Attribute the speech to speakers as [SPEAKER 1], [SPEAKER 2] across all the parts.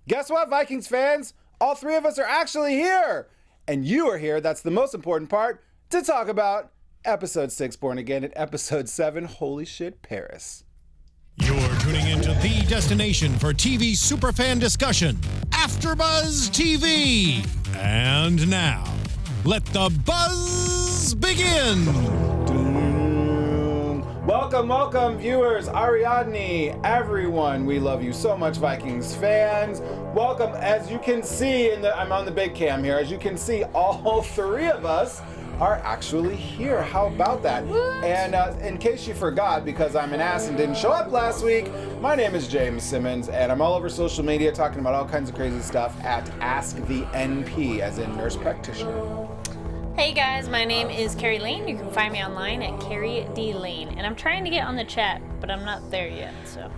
[SPEAKER 1] Guess what, Vikings fans? All three of us are actually here. And you are here, that's the most important part, to talk about Episode 6, Born Again, and Episode 7, Holy Shit, Paris.
[SPEAKER 2] You're tuning into the destination for TV superfan discussion, AFTERBUZZ TV. And now, let the buzz begin.
[SPEAKER 1] Welcome, viewers, Ariadne, everyone. We love you so much, Vikings fans. Welcome. As you can see, I'm on the big cam here. As you can see, all three of us are actually here. How about that? What? And in case you forgot, because I'm an ass and didn't show up last week, my name is James Simmons, and I'm all over social media talking about all kinds of crazy stuff at Ask the NP, as in Nurse Practitioner.
[SPEAKER 3] Hey guys, my name is Kari Lane. You can find me online at Kari D Lane, and I'm trying to get on the chat, but I'm not there yet. So.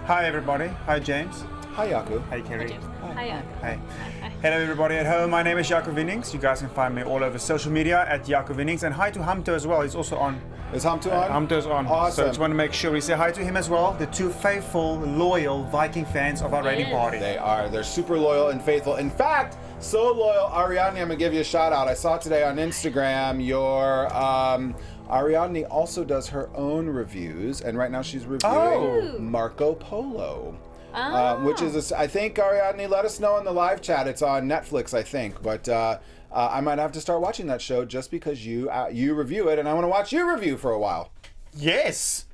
[SPEAKER 4] Hi everybody. Hi James.
[SPEAKER 1] Hi Jaco.
[SPEAKER 4] Hi Kari.
[SPEAKER 3] Hi Jaco.
[SPEAKER 4] Hi. Hello everybody at home. My name is Jaco Vienings. You guys can find me all over social media at Jaco Vienings, and hi to Hamto as well. He's also on.
[SPEAKER 1] Is Hamto on?
[SPEAKER 4] Hamto's on.
[SPEAKER 1] Awesome.
[SPEAKER 4] So I just want to make sure we say hi to him as well. The two faithful, loyal Viking fans of our raiding party.
[SPEAKER 1] They are. They're super loyal and faithful. In fact, so loyal, Ariadne, I'm going to give you a shout out. I saw today on Instagram your, Ariadne also does her own reviews, and right now she's reviewing Marco Polo. Which is, I think, Ariadne, let us know in the live chat. It's on Netflix, I think, but I might have to start watching that show just because you review it, and I want to watch you review for a while.
[SPEAKER 4] Yes.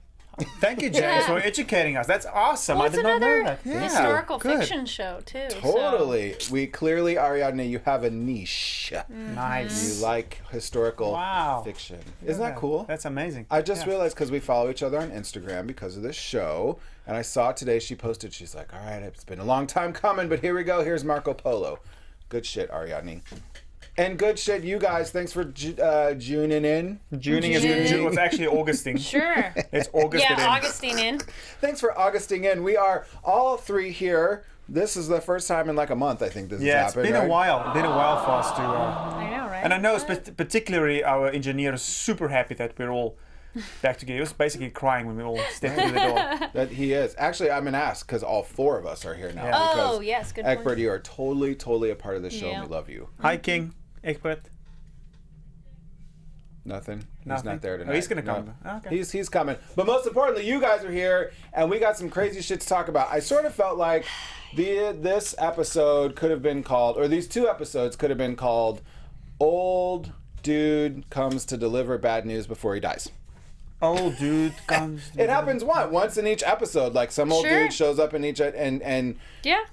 [SPEAKER 4] Thank you, James, for educating us. That's awesome.
[SPEAKER 3] Well,
[SPEAKER 4] I did not know that.
[SPEAKER 3] historical fiction show too.
[SPEAKER 1] Totally. So. We clearly, Ariadne, you have a niche.
[SPEAKER 4] Nice.
[SPEAKER 1] You like historical fiction. Isn't that cool?
[SPEAKER 4] That's amazing.
[SPEAKER 1] I just realized, because we follow each other on Instagram because of this show, and I saw today she posted, she's like, all right, it's been a long time coming, but here we go. Here's Marco Polo. Good shit, Ariadne. And good shit, you guys. Thanks for Juning in.
[SPEAKER 4] Juning is good. June was actually Augustine.
[SPEAKER 3] Sure.
[SPEAKER 4] It's Augustine.
[SPEAKER 3] Yeah, Augustine in.
[SPEAKER 1] Thanks for Augusting in. We are all three here. This is the first time in like a month, I think this has happened.
[SPEAKER 4] Yeah, it's been a while. It's been a while for us to...
[SPEAKER 3] I know, right?
[SPEAKER 4] And I know particularly our engineer is super happy that we're all back together. He was basically crying when we all stepped through the door.
[SPEAKER 1] That he is. Actually, I'm an ass because all four of us are here now.
[SPEAKER 4] Yeah.
[SPEAKER 3] Oh, yes, good point.
[SPEAKER 1] Egbert, you are totally a part of the show, and we love you.
[SPEAKER 4] Hi, King. Egbert.
[SPEAKER 1] Nothing. He's not there tonight.
[SPEAKER 4] Oh, he's gonna come.
[SPEAKER 1] No.
[SPEAKER 4] Okay.
[SPEAKER 1] He's coming. But most importantly, you guys are here, and we got some crazy shit to talk about. I sort of felt like this episode could have been called, or these two episodes could have been called, "Old Dude Comes to Deliver Bad News Before He Dies."
[SPEAKER 4] Old dude comes.
[SPEAKER 1] It happens once in each episode. Like some old dude shows up in each and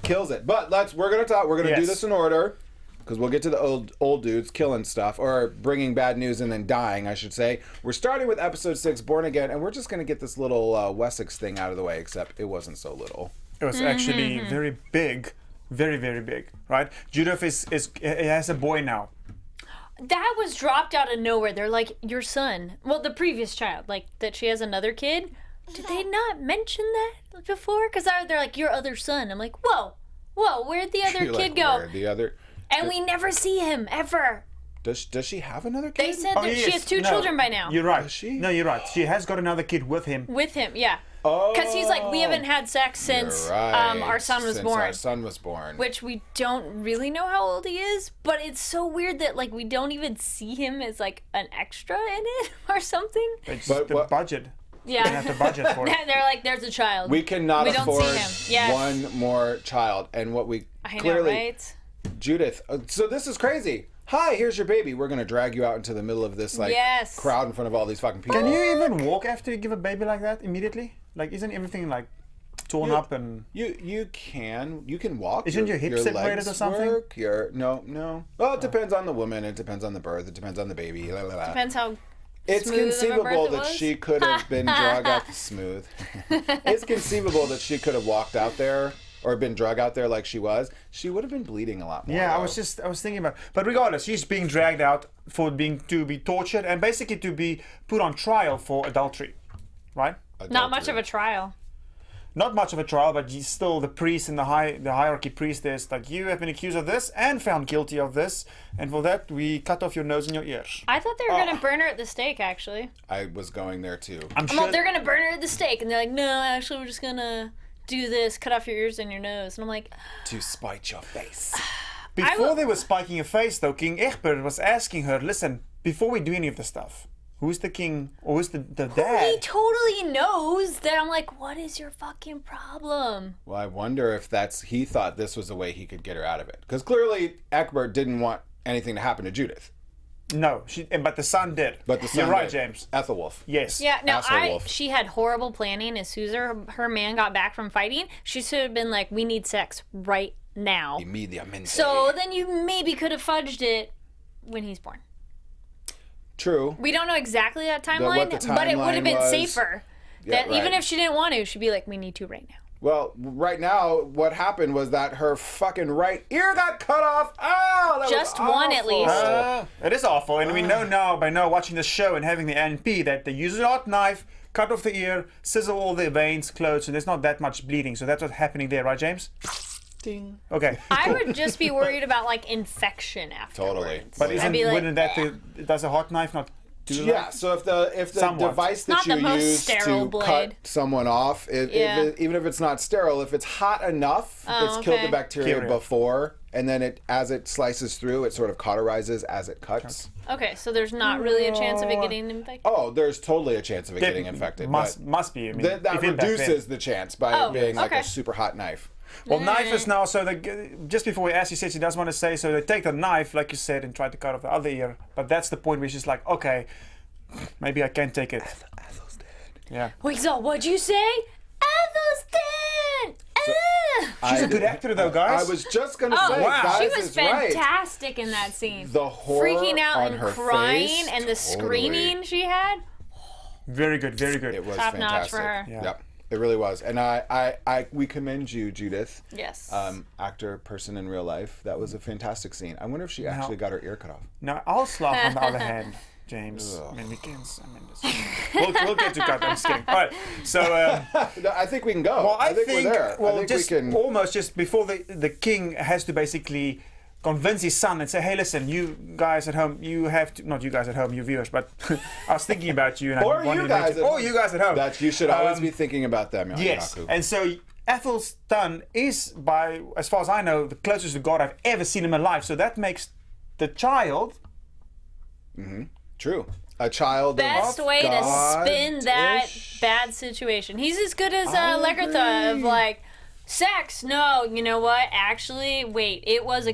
[SPEAKER 1] kills it. But we're gonna do this in order. Because we'll get to the old dudes killing stuff, or bringing bad news and then dying, I should say. We're starting with episode 6, Born Again, and we're just going to get this little Wessex thing out of the way, except it wasn't so little.
[SPEAKER 4] It was actually very big. Very, very big, right? Judith has a boy now.
[SPEAKER 3] That was dropped out of nowhere. They're like, your son. Well, the previous child, like, that she has another kid. Did they not mention that before? Because they're like, your other son. I'm like, whoa, where'd the other kid go?
[SPEAKER 1] Where'd the other...
[SPEAKER 3] And we never see him, ever.
[SPEAKER 1] Does she have another kid?
[SPEAKER 3] They said that she has two children by now.
[SPEAKER 4] You're right.
[SPEAKER 1] Does she?
[SPEAKER 4] No, you're right. She has got another kid with him.
[SPEAKER 3] With him, yeah.
[SPEAKER 1] Oh.
[SPEAKER 3] Because he's like, we haven't had sex since our son was born.
[SPEAKER 1] Our son was born.
[SPEAKER 3] Which we don't really know how old he is, but it's so weird that like we don't even see him as like an extra in it or something.
[SPEAKER 4] It's the budget.
[SPEAKER 3] Yeah.
[SPEAKER 4] They have to budget for it.
[SPEAKER 3] They're like, there's a child.
[SPEAKER 1] We cannot afford
[SPEAKER 3] don't see him. Yes.
[SPEAKER 1] one more child. And what we
[SPEAKER 3] I
[SPEAKER 1] clearly...
[SPEAKER 3] know, right?
[SPEAKER 1] Judith, so this is crazy. Hi, here's your baby. We're going to drag you out into the middle of this crowd in front of all these fucking people.
[SPEAKER 4] Can you even walk after you give a baby like that immediately? Like, isn't everything like torn up and...
[SPEAKER 1] You can walk.
[SPEAKER 4] Isn't your hip separated or something?
[SPEAKER 1] No. Well, it depends on the woman. It depends on the birth. It depends on the baby.
[SPEAKER 3] Depends how
[SPEAKER 1] It's
[SPEAKER 3] smooth
[SPEAKER 1] conceivable
[SPEAKER 3] of a birth it
[SPEAKER 1] that
[SPEAKER 3] was.
[SPEAKER 1] she could have been drug out smooth. It's conceivable that she could have walked out there or been drug out there like she was. She would have been bleeding a lot more.
[SPEAKER 4] Yeah,
[SPEAKER 1] though.
[SPEAKER 4] I was thinking about, but regardless, she's being dragged out to be tortured and basically to be put on trial for adultery, right?
[SPEAKER 3] Not much of a trial.
[SPEAKER 4] Not much of a trial, but still the priest in the hierarchy priest is like, you have been accused of this and found guilty of this, and for that we cut off your nose and your ears.
[SPEAKER 3] I thought they were going to burn her at the stake, actually.
[SPEAKER 1] I was going there too.
[SPEAKER 4] I'm sure
[SPEAKER 3] Well, they're going to burn her at the stake, and they're like, no, actually we're just going to do this, cut off your ears and your nose. And I'm like,
[SPEAKER 1] To spite your face.
[SPEAKER 4] Before they were spiking her face, though, King Egbert was asking her, listen, before we do any of this stuff, who's the king or who's the
[SPEAKER 3] he
[SPEAKER 4] dad?
[SPEAKER 3] totally knows that. I'm like, what is your fucking problem?
[SPEAKER 1] Well, I wonder if he thought this was the way he could get her out of it. Because clearly Egbert didn't want anything to happen to Judith.
[SPEAKER 4] No, but the son did.
[SPEAKER 1] But the son
[SPEAKER 4] You're right,
[SPEAKER 1] did.
[SPEAKER 4] James.
[SPEAKER 1] Ethelwolf.
[SPEAKER 4] Yes.
[SPEAKER 3] Yeah, no,
[SPEAKER 1] Asshole-wolf.
[SPEAKER 3] she had horrible planning. As soon as her man got back from fighting, she should have been like, we need sex right now.
[SPEAKER 1] Immediatamente.
[SPEAKER 3] So then you maybe could have fudged it when he's born.
[SPEAKER 1] True.
[SPEAKER 3] We don't know exactly that timeline,
[SPEAKER 1] what the
[SPEAKER 3] but it would have been
[SPEAKER 1] timeline was.
[SPEAKER 3] safer.
[SPEAKER 1] Yeah,
[SPEAKER 3] That even
[SPEAKER 1] right.
[SPEAKER 3] if she didn't want to, she'd be like, we need to right now.
[SPEAKER 1] Well, right now, what happened was that her fucking right ear got cut off. Oh, that
[SPEAKER 3] Just
[SPEAKER 1] was
[SPEAKER 3] one at
[SPEAKER 1] awful.
[SPEAKER 3] least.
[SPEAKER 4] It is awful, and we know now by now watching the show and having the NP that they use a hot knife, cut off the ear, sizzle all the veins closed, and there's not that much bleeding. So that's what's happening there, right, James?
[SPEAKER 1] Ding.
[SPEAKER 4] Okay.
[SPEAKER 3] I would just be worried about like infection afterwards.
[SPEAKER 1] Totally.
[SPEAKER 4] But
[SPEAKER 3] I'd be like,
[SPEAKER 4] wouldn't does a hot knife not do that?
[SPEAKER 1] Yeah, so if the
[SPEAKER 4] Somewhat.
[SPEAKER 1] device that
[SPEAKER 3] Not the
[SPEAKER 1] you
[SPEAKER 3] most
[SPEAKER 1] use
[SPEAKER 3] sterile
[SPEAKER 1] to
[SPEAKER 3] blade.
[SPEAKER 1] cut someone off, even if it's not sterile, if it's hot enough, it's killed
[SPEAKER 3] okay.
[SPEAKER 1] the bacteria
[SPEAKER 4] Bacteria.
[SPEAKER 1] before, and then as it slices through, it sort of cauterizes as it cuts.
[SPEAKER 3] okay, so there's not really a chance of it getting infected.
[SPEAKER 1] Oh, there's totally a chance of it getting infected.
[SPEAKER 4] Must be. I mean,
[SPEAKER 1] that
[SPEAKER 4] if it back then.
[SPEAKER 1] reduces the chance by
[SPEAKER 3] Oh,
[SPEAKER 1] it being like
[SPEAKER 3] okay.
[SPEAKER 1] a super hot knife.
[SPEAKER 4] Well, knife is now, so just before we asked, she said she does want to say, so they take the knife, like you said, and try to cut off the other ear. But that's the point where she's like, okay, maybe I can take it.
[SPEAKER 1] Athel's dead.
[SPEAKER 4] Yeah.
[SPEAKER 3] Wait, so what'd you say? Athelstan!
[SPEAKER 4] She's a good actor, though, guys.
[SPEAKER 1] I was just gonna
[SPEAKER 3] Oh,
[SPEAKER 1] say,
[SPEAKER 4] wow.
[SPEAKER 1] guys
[SPEAKER 3] she was
[SPEAKER 1] is right.
[SPEAKER 3] fantastic in that scene.
[SPEAKER 1] The horror
[SPEAKER 3] freaking out
[SPEAKER 1] on
[SPEAKER 3] and
[SPEAKER 1] her
[SPEAKER 3] crying
[SPEAKER 1] face,
[SPEAKER 3] and the
[SPEAKER 1] totally.
[SPEAKER 3] screaming she had.
[SPEAKER 4] Very good, very good.
[SPEAKER 1] It was
[SPEAKER 3] Top notch
[SPEAKER 1] fantastic.
[SPEAKER 3] for her.
[SPEAKER 4] Yeah.
[SPEAKER 1] Yep, it really was. And we commend you, Judith.
[SPEAKER 3] Yes.
[SPEAKER 1] Actor, person in real life. That was a fantastic scene. I wonder if she actually got her ear cut off.
[SPEAKER 4] Now, Aslaug, on the other hand, James, I mean, we'll get to cut. I'm just kidding. All right, so
[SPEAKER 1] No, I think we can go.
[SPEAKER 4] well, I think
[SPEAKER 1] we're there.
[SPEAKER 4] well,
[SPEAKER 1] I think
[SPEAKER 4] just
[SPEAKER 1] we can.
[SPEAKER 4] almost just before the king has to basically convince his son and say, hey, listen, you guys at home, you have to, not you guys at home, you viewers, but I was thinking about you and I
[SPEAKER 1] Or
[SPEAKER 4] wanted
[SPEAKER 1] you
[SPEAKER 4] to
[SPEAKER 1] guys.
[SPEAKER 4] mention, or you guys at home.
[SPEAKER 1] That you should always be thinking about them.
[SPEAKER 4] Yes,
[SPEAKER 1] Jaco.
[SPEAKER 4] and so Athelstan is, by as far as I know, the closest to God I've ever seen in my life. So that makes the child
[SPEAKER 1] True. A child.
[SPEAKER 3] Best
[SPEAKER 1] of
[SPEAKER 3] way to
[SPEAKER 1] God-ish.
[SPEAKER 3] spin that bad situation. He's as good as Lagerthaand of
[SPEAKER 1] agree.
[SPEAKER 3] like sex. No, you know what? Actually, wait. It was a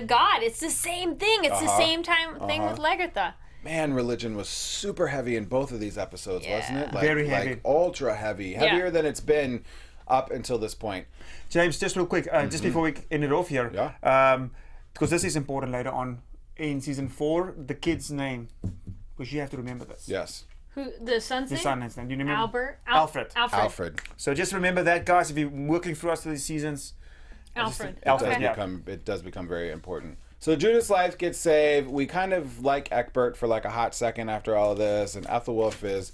[SPEAKER 3] god. It's the same thing. It's the same thing with Lagerthaand.
[SPEAKER 1] Man, religion was super heavy in both of these episodes, wasn't it? Like,
[SPEAKER 4] Very heavy.
[SPEAKER 1] Like ultra heavy. Heavier than it's been up until this point.
[SPEAKER 4] James, just real quick, just before we end it off here, because this is important later on in season 4, the kid's name, because you have to remember this.
[SPEAKER 1] Yes.
[SPEAKER 3] Who the son's
[SPEAKER 4] The
[SPEAKER 3] name?
[SPEAKER 4] son's name. Do you remember?
[SPEAKER 3] Albert.
[SPEAKER 4] Alfred.
[SPEAKER 1] Alfred.
[SPEAKER 4] So just remember that, guys. If you're working through us through these seasons,
[SPEAKER 3] Alfred.
[SPEAKER 4] Alfred, yeah.
[SPEAKER 1] It does become very important. So Judith's life gets saved. We kind of like Egbert for like a hot second after all of this, and Ethelwolf is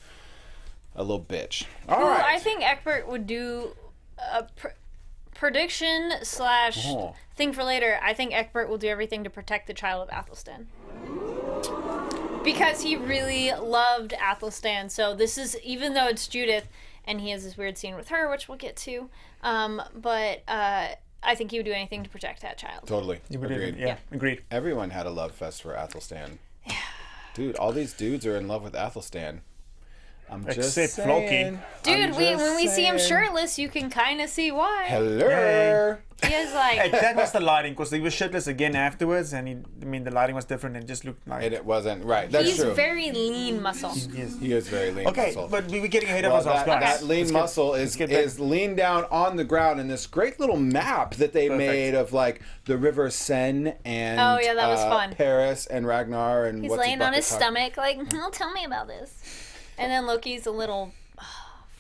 [SPEAKER 1] a little bitch. All
[SPEAKER 3] Who
[SPEAKER 1] right.
[SPEAKER 3] I think Egbert would do a prediction / thing for later. I think Egbert will do everything to protect the child of Athelstan. Because he really loved Athelstan. So this is, even though it's Judith, and he has this weird scene with her, which we'll get to, but I think he would do anything to protect that child.
[SPEAKER 1] Totally. Agreed.
[SPEAKER 4] Yeah, agreed.
[SPEAKER 1] Everyone had a love fest for Athelstan. Yeah. Dude, all these dudes are in love with Athelstan. I'm just
[SPEAKER 4] Except
[SPEAKER 1] saying.
[SPEAKER 4] Floki.
[SPEAKER 3] Dude, when we see him
[SPEAKER 1] saying.
[SPEAKER 3] shirtless, you can kind of see why.
[SPEAKER 1] Hello.
[SPEAKER 3] He is like,
[SPEAKER 4] That was the lighting, because he was shitless again afterwards, and the lighting was different and just looked like.
[SPEAKER 1] And it wasn't right. That's
[SPEAKER 3] he's
[SPEAKER 1] true.
[SPEAKER 3] very lean muscle.
[SPEAKER 4] Yes.
[SPEAKER 1] He is very lean.
[SPEAKER 4] Okay,
[SPEAKER 1] muscle.
[SPEAKER 4] but we were getting ahead of
[SPEAKER 1] Well,
[SPEAKER 4] ourselves,
[SPEAKER 1] that,
[SPEAKER 4] guys.
[SPEAKER 1] that lean
[SPEAKER 4] Let's get-
[SPEAKER 1] muscle is
[SPEAKER 4] get back-
[SPEAKER 1] leaned down on the ground in this great little map that they
[SPEAKER 4] Perfect.
[SPEAKER 1] made of like the River Seine and
[SPEAKER 3] Oh, yeah, that was fun.
[SPEAKER 1] Paris and Ragnar and
[SPEAKER 3] He's
[SPEAKER 1] what's
[SPEAKER 3] laying on his
[SPEAKER 1] bucket
[SPEAKER 3] stomach, like, oh, tell me about this. And then Loki's a little
[SPEAKER 4] Oh,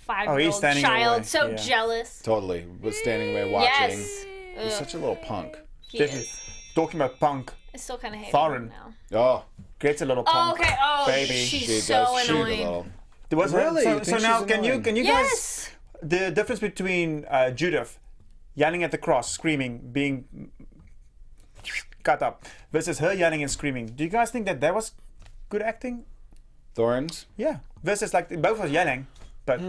[SPEAKER 3] 5-year-old
[SPEAKER 4] he's standing
[SPEAKER 3] child,
[SPEAKER 4] away,
[SPEAKER 3] so
[SPEAKER 4] yeah.
[SPEAKER 3] jealous.
[SPEAKER 1] Totally was standing there watching.
[SPEAKER 3] Yes.
[SPEAKER 1] He's such a little punk.
[SPEAKER 3] He
[SPEAKER 4] Definitely.
[SPEAKER 3] is.
[SPEAKER 4] Talking about punk,
[SPEAKER 3] I still kind of hate
[SPEAKER 4] Thorin.
[SPEAKER 3] him now.
[SPEAKER 1] Oh,
[SPEAKER 4] gets a little
[SPEAKER 3] Oh,
[SPEAKER 4] punk.
[SPEAKER 3] okay. Oh,
[SPEAKER 4] baby.
[SPEAKER 3] she's
[SPEAKER 1] she
[SPEAKER 3] so
[SPEAKER 1] does shoot a
[SPEAKER 3] annoying.
[SPEAKER 1] little.
[SPEAKER 4] There was
[SPEAKER 1] Really? You
[SPEAKER 4] So
[SPEAKER 1] think
[SPEAKER 4] now,
[SPEAKER 1] she's
[SPEAKER 4] can you
[SPEAKER 1] annoying?
[SPEAKER 4] guys
[SPEAKER 3] Yes.
[SPEAKER 4] the difference between Judith yelling at the cross, screaming, being cut up, versus her yelling and screaming? Do you guys think that was good acting?
[SPEAKER 1] Thorns?
[SPEAKER 4] Yeah. Versus like both was yelling, but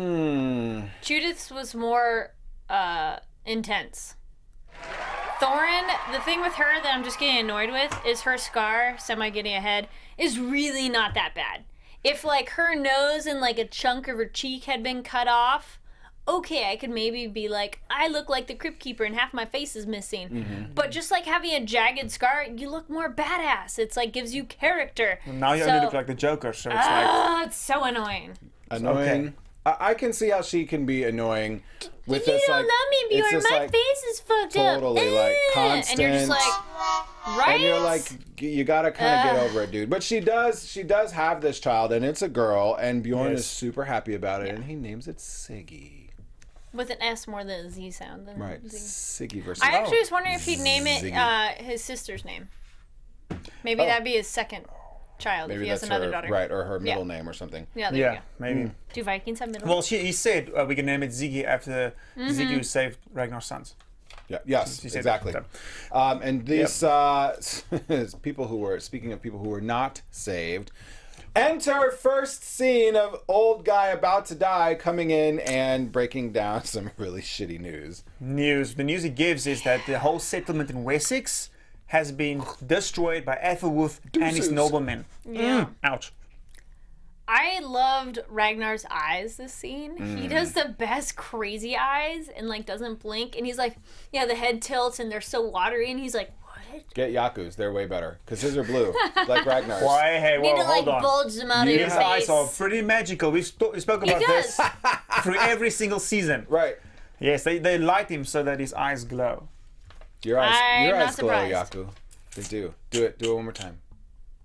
[SPEAKER 3] Judith's was more intense. Thorin, the thing with her that I'm just getting annoyed with is her scar, getting ahead, is really not that bad. If, like, her nose and, like, a chunk of her cheek had been cut off, okay, I could maybe be like, I look like the Crypt Keeper and half my face is missing.
[SPEAKER 1] Mm-hmm.
[SPEAKER 3] But just, like, having a jagged scar, you look more badass. It's, like, gives you character.
[SPEAKER 4] Now you only look like the Joker, so it's like...
[SPEAKER 3] It's so annoying.
[SPEAKER 1] Annoying.
[SPEAKER 4] Okay.
[SPEAKER 1] I can see how she can be annoying with
[SPEAKER 3] You
[SPEAKER 1] this,
[SPEAKER 3] don't
[SPEAKER 1] like,
[SPEAKER 3] love me,
[SPEAKER 1] it's
[SPEAKER 3] Bjorn.
[SPEAKER 1] just,
[SPEAKER 3] My
[SPEAKER 1] like,
[SPEAKER 3] face is fucked up.
[SPEAKER 1] totally, like, constant.
[SPEAKER 3] And you're just like, right?
[SPEAKER 1] And you're like, you gotta kind of get over it, dude. But she does have this child, and it's a girl, and Bjorn is super happy about it, and he names it Siggy.
[SPEAKER 3] With an S more than a Z sound. Than
[SPEAKER 1] Right,
[SPEAKER 3] Z.
[SPEAKER 1] Siggy versus...
[SPEAKER 3] I actually was wondering if he'd name it
[SPEAKER 1] Ziggy.
[SPEAKER 3] his sister's name. Maybe that'd be his second child
[SPEAKER 1] Maybe
[SPEAKER 3] if he has
[SPEAKER 1] that's
[SPEAKER 3] another
[SPEAKER 1] her,
[SPEAKER 3] daughter.
[SPEAKER 1] right, or her middle name or something.
[SPEAKER 3] Yeah, there you
[SPEAKER 4] Yeah,
[SPEAKER 3] go.
[SPEAKER 4] maybe.
[SPEAKER 3] Do Vikings have middle
[SPEAKER 4] Well,
[SPEAKER 3] names?
[SPEAKER 4] he said we can name it Ziggy after Ziggy who saved Ragnar's sons.
[SPEAKER 1] Yeah, yes,
[SPEAKER 4] She said
[SPEAKER 1] exactly.
[SPEAKER 4] that.
[SPEAKER 1] And these people who were, speaking of people who were not saved, enter first scene of old guy about to die coming in and breaking down some really shitty news.
[SPEAKER 4] The news he gives is that the whole settlement in Wessex has been destroyed by Aethelwulf and his
[SPEAKER 1] Deuces.
[SPEAKER 4] noblemen.
[SPEAKER 3] Yeah.
[SPEAKER 4] Ouch.
[SPEAKER 3] I loved Ragnar's eyes this scene.
[SPEAKER 1] Mm.
[SPEAKER 3] He does the best crazy eyes and like doesn't blink. And he's like, yeah, the head tilts and they're so watery. And he's like, what?
[SPEAKER 1] Get Jaco's, they're way better. Because his are blue, like Ragnar's.
[SPEAKER 4] Why? Hey,
[SPEAKER 3] You need
[SPEAKER 4] whoa,
[SPEAKER 3] to like
[SPEAKER 4] hold on.
[SPEAKER 3] bulge them out of your
[SPEAKER 4] His eyes
[SPEAKER 3] face.
[SPEAKER 4] are pretty magical. We spoke about
[SPEAKER 3] does.
[SPEAKER 4] this through every single season.
[SPEAKER 1] Right.
[SPEAKER 4] Yes, they light him so that his eyes glow.
[SPEAKER 1] Your
[SPEAKER 3] I'm
[SPEAKER 1] eyes
[SPEAKER 3] not
[SPEAKER 1] glow,
[SPEAKER 3] surprised.
[SPEAKER 1] Jaco. They do. Do it one more time.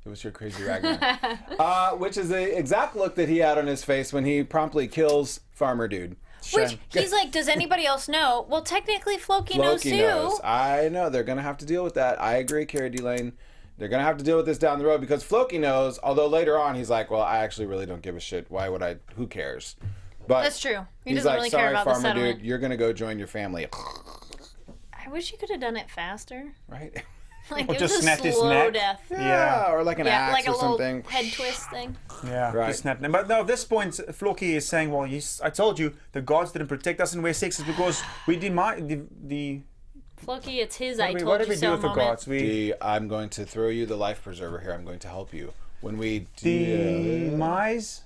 [SPEAKER 1] It was your crazy Ragnar. Which is the exact look that he had on his face when he promptly kills Farmer Dude.
[SPEAKER 3] Which he's like, does anybody else know? Well, technically Floki knows
[SPEAKER 1] Loki
[SPEAKER 3] too.
[SPEAKER 1] knows. I know. They're going to have to deal with that. I agree, Kari Lane. They're going to have to deal with this down the road because Floki knows, although later on he's like, well, I actually really don't give a shit. Why would I? Who cares? But
[SPEAKER 3] That's true. He
[SPEAKER 1] he's
[SPEAKER 3] doesn't
[SPEAKER 1] like,
[SPEAKER 3] really
[SPEAKER 1] sorry,
[SPEAKER 3] care about the
[SPEAKER 1] Farmer
[SPEAKER 3] settlement.
[SPEAKER 1] Dude, you're going to go join your family.
[SPEAKER 3] I wish he could have done it faster.
[SPEAKER 1] Right?
[SPEAKER 3] Like
[SPEAKER 4] Or
[SPEAKER 3] it
[SPEAKER 4] just
[SPEAKER 3] was a
[SPEAKER 4] snapped his
[SPEAKER 3] slow
[SPEAKER 4] neck.
[SPEAKER 3] death.
[SPEAKER 4] Yeah.
[SPEAKER 1] Or like an
[SPEAKER 3] Yeah,
[SPEAKER 1] axe
[SPEAKER 3] like a
[SPEAKER 1] or
[SPEAKER 3] little
[SPEAKER 1] something.
[SPEAKER 3] head twist thing.
[SPEAKER 4] Yeah,
[SPEAKER 1] Right.
[SPEAKER 4] just snapped them. But no, at this point, Floki is saying, well, I told you, the gods didn't protect us in Wessex is because we did the
[SPEAKER 3] Floki, it's his
[SPEAKER 4] what
[SPEAKER 3] I
[SPEAKER 4] did we-
[SPEAKER 3] told
[SPEAKER 4] what did
[SPEAKER 3] you
[SPEAKER 4] we
[SPEAKER 3] so
[SPEAKER 4] do with the
[SPEAKER 3] moment.
[SPEAKER 4] gods?
[SPEAKER 1] I'm going to throw you the life preserver here. I'm going to help you. When we
[SPEAKER 4] Demise?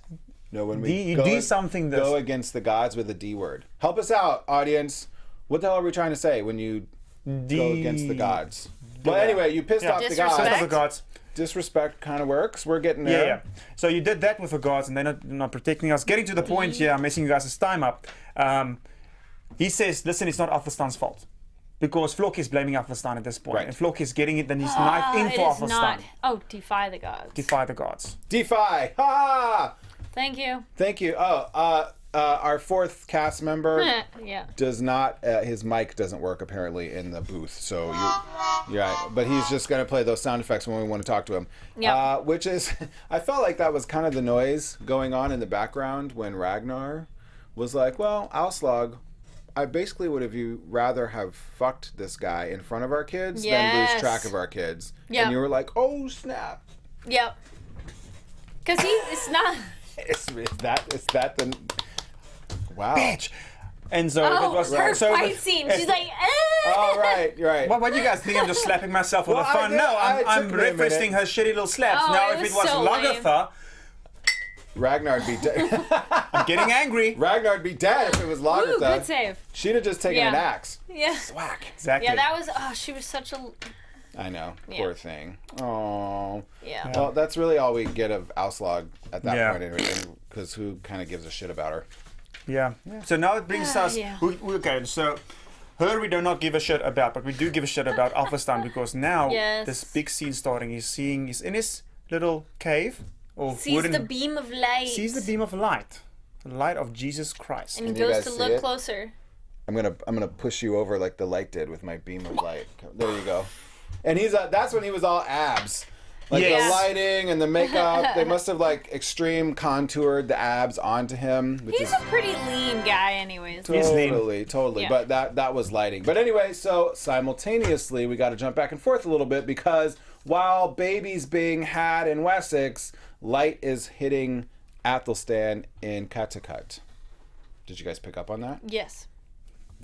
[SPEAKER 1] No, when we
[SPEAKER 4] You
[SPEAKER 1] go,
[SPEAKER 4] do something that's...
[SPEAKER 1] go against the gods with a D word. Help us out, audience. What the hell are we trying to say when you go against the gods? Well, anyway, you pissed off the
[SPEAKER 3] Disrespect.
[SPEAKER 1] gods.
[SPEAKER 4] That's the gods.
[SPEAKER 1] Disrespect kind of works. We're getting
[SPEAKER 4] Yeah,
[SPEAKER 1] there.
[SPEAKER 4] yeah. So you did that with the gods, and they're not protecting us. Getting to the point, I'm messing you guys' time up. He says, listen, it's not Athelstan's fault. Because Floki is blaming Athelstan at this point.
[SPEAKER 1] Right.
[SPEAKER 4] And Floki is getting it, then he's knife in
[SPEAKER 3] It
[SPEAKER 4] for
[SPEAKER 3] is
[SPEAKER 4] Athelstan.
[SPEAKER 3] not. Oh, defy the gods.
[SPEAKER 4] Defy the gods.
[SPEAKER 1] Defy. Ha!
[SPEAKER 3] Thank you.
[SPEAKER 1] Thank you. Oh, our fourth cast member
[SPEAKER 3] Yeah.
[SPEAKER 1] does not. His mic doesn't work apparently in the booth, so you're right. But he's just gonna play those sound effects when we want to talk to him.
[SPEAKER 3] Yeah.
[SPEAKER 1] Which is, I felt like that was kind of the noise going on in the background when Ragnar was like, "Well, Aslaug, I basically would have you rather have fucked this guy in front of our kids than lose
[SPEAKER 3] Yes.
[SPEAKER 1] track of our kids."
[SPEAKER 3] Yeah.
[SPEAKER 1] And you were like, "Oh snap!"
[SPEAKER 3] Yep. Because it's not.
[SPEAKER 1] Is that the? Wow.
[SPEAKER 4] Bitch. And so if it
[SPEAKER 3] Oh,
[SPEAKER 4] was
[SPEAKER 3] her
[SPEAKER 4] so
[SPEAKER 3] fight scene. She's like,
[SPEAKER 1] Oh right, you're right.
[SPEAKER 4] What do you guys think? I'm just slapping myself on
[SPEAKER 1] Well,
[SPEAKER 4] the
[SPEAKER 1] I
[SPEAKER 4] fun?
[SPEAKER 1] did-
[SPEAKER 4] No,
[SPEAKER 1] it
[SPEAKER 4] I'm
[SPEAKER 1] took me a
[SPEAKER 4] referencing
[SPEAKER 1] minute.
[SPEAKER 4] her shitty little slaps.
[SPEAKER 3] Oh,
[SPEAKER 4] now,
[SPEAKER 3] it
[SPEAKER 4] if
[SPEAKER 3] was
[SPEAKER 4] it was
[SPEAKER 3] so lame.
[SPEAKER 4] Lagerthaand,
[SPEAKER 1] Ragnar'd be dead.
[SPEAKER 4] I'm getting angry.
[SPEAKER 1] Ragnar'd be dead if it was
[SPEAKER 3] Ooh,
[SPEAKER 1] Lagerthaand.
[SPEAKER 3] good save.
[SPEAKER 1] She'd have just taken
[SPEAKER 3] Yeah.
[SPEAKER 1] an axe.
[SPEAKER 3] Yeah.
[SPEAKER 1] Whack.
[SPEAKER 4] Exactly.
[SPEAKER 3] Yeah, that was. Oh, she was such a.
[SPEAKER 1] I know.
[SPEAKER 3] Yeah.
[SPEAKER 1] Poor thing. Oh.
[SPEAKER 3] Yeah.
[SPEAKER 1] Well, that's really all we get of Aslaug at that
[SPEAKER 4] Yeah.
[SPEAKER 1] point, anyway, because who kind of gives a shit about her?
[SPEAKER 4] Yeah. So now it brings us.
[SPEAKER 3] Yeah.
[SPEAKER 4] Okay, so her we do not give a shit about, but we do give a shit about Athelstan because now
[SPEAKER 3] Yes.
[SPEAKER 4] this big scene starting. He's in his little cave or
[SPEAKER 3] Sees
[SPEAKER 4] wooden.
[SPEAKER 3] the beam of light.
[SPEAKER 4] Sees the beam of light, the light of Jesus Christ.
[SPEAKER 3] And
[SPEAKER 1] Can you
[SPEAKER 3] goes
[SPEAKER 1] guys
[SPEAKER 3] to
[SPEAKER 1] see
[SPEAKER 3] look
[SPEAKER 1] it?
[SPEAKER 3] closer.
[SPEAKER 1] I'm gonna push you over like the light did with my beam of light. There you go. And that's when he was all abs. Like
[SPEAKER 4] Yes.
[SPEAKER 1] the lighting and the makeup, they must have like extreme contoured the abs onto him, which
[SPEAKER 3] He's
[SPEAKER 1] is
[SPEAKER 3] a pretty lean guy, anyways.
[SPEAKER 4] He's lean.
[SPEAKER 1] totally.
[SPEAKER 3] Yeah.
[SPEAKER 1] But that was lighting. But anyway, so simultaneously we got to jump back and forth a little bit because while baby's being had in Wessex, light is hitting Athelstan in Connecticut. Did you guys pick up on that?
[SPEAKER 3] Yes.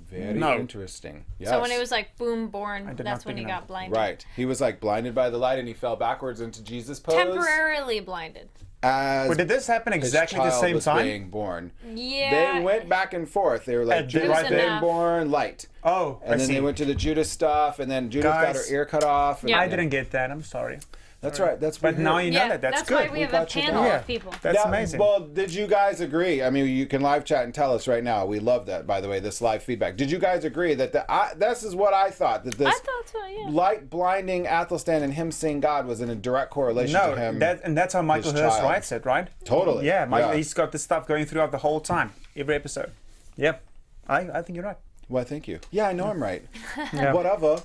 [SPEAKER 1] Very
[SPEAKER 4] No.
[SPEAKER 1] interesting. Yes.
[SPEAKER 3] So when it was like boom, born,
[SPEAKER 4] did
[SPEAKER 3] that's
[SPEAKER 4] not
[SPEAKER 3] when he
[SPEAKER 4] think of
[SPEAKER 3] got blinded.
[SPEAKER 1] Right. He was like blinded by the light and he fell backwards into Jesus pose.
[SPEAKER 3] Temporarily blinded.
[SPEAKER 1] As
[SPEAKER 4] But did this happen
[SPEAKER 1] his
[SPEAKER 4] exactly the
[SPEAKER 1] child
[SPEAKER 4] same
[SPEAKER 1] was
[SPEAKER 4] time?
[SPEAKER 1] being born.
[SPEAKER 3] Yeah.
[SPEAKER 1] They went back and forth. They were like,
[SPEAKER 4] It
[SPEAKER 1] Judas
[SPEAKER 4] was
[SPEAKER 1] being
[SPEAKER 3] enough.
[SPEAKER 1] born, light.
[SPEAKER 4] Oh, I
[SPEAKER 1] And then
[SPEAKER 4] see.
[SPEAKER 1] they went to the Judas stuff, and then Judas got
[SPEAKER 4] Guys,
[SPEAKER 1] her ear cut off. And,
[SPEAKER 3] Yeah.
[SPEAKER 4] I didn't get that. I'm sorry.
[SPEAKER 1] That's right. That's
[SPEAKER 4] But
[SPEAKER 1] weird.
[SPEAKER 4] now you know
[SPEAKER 3] Yeah,
[SPEAKER 4] that. That's
[SPEAKER 3] that's
[SPEAKER 4] good.
[SPEAKER 3] why we have a
[SPEAKER 1] got you
[SPEAKER 3] panel
[SPEAKER 1] down.
[SPEAKER 3] of people.
[SPEAKER 4] That's
[SPEAKER 1] Yeah,
[SPEAKER 4] amazing.
[SPEAKER 1] Well, did you guys agree? I mean, you can live chat and tell us right now. We love that, by the way, this live feedback. Did you guys agree that this is what I thought, that this
[SPEAKER 3] I thought so, yeah.
[SPEAKER 1] light blinding Athelstan and him seeing God was in a direct correlation
[SPEAKER 4] no,
[SPEAKER 1] to him?
[SPEAKER 4] that's how Michael
[SPEAKER 1] his
[SPEAKER 4] Hirst
[SPEAKER 1] child.
[SPEAKER 4] writes it, right?
[SPEAKER 1] Totally.
[SPEAKER 4] Yeah, Michael,
[SPEAKER 1] Yeah.
[SPEAKER 4] he's got this stuff going throughout the whole time, every episode. Yep, I think you're right.
[SPEAKER 1] Well, thank you. Yeah, I know I'm right.
[SPEAKER 4] Yeah.
[SPEAKER 1] Whatever.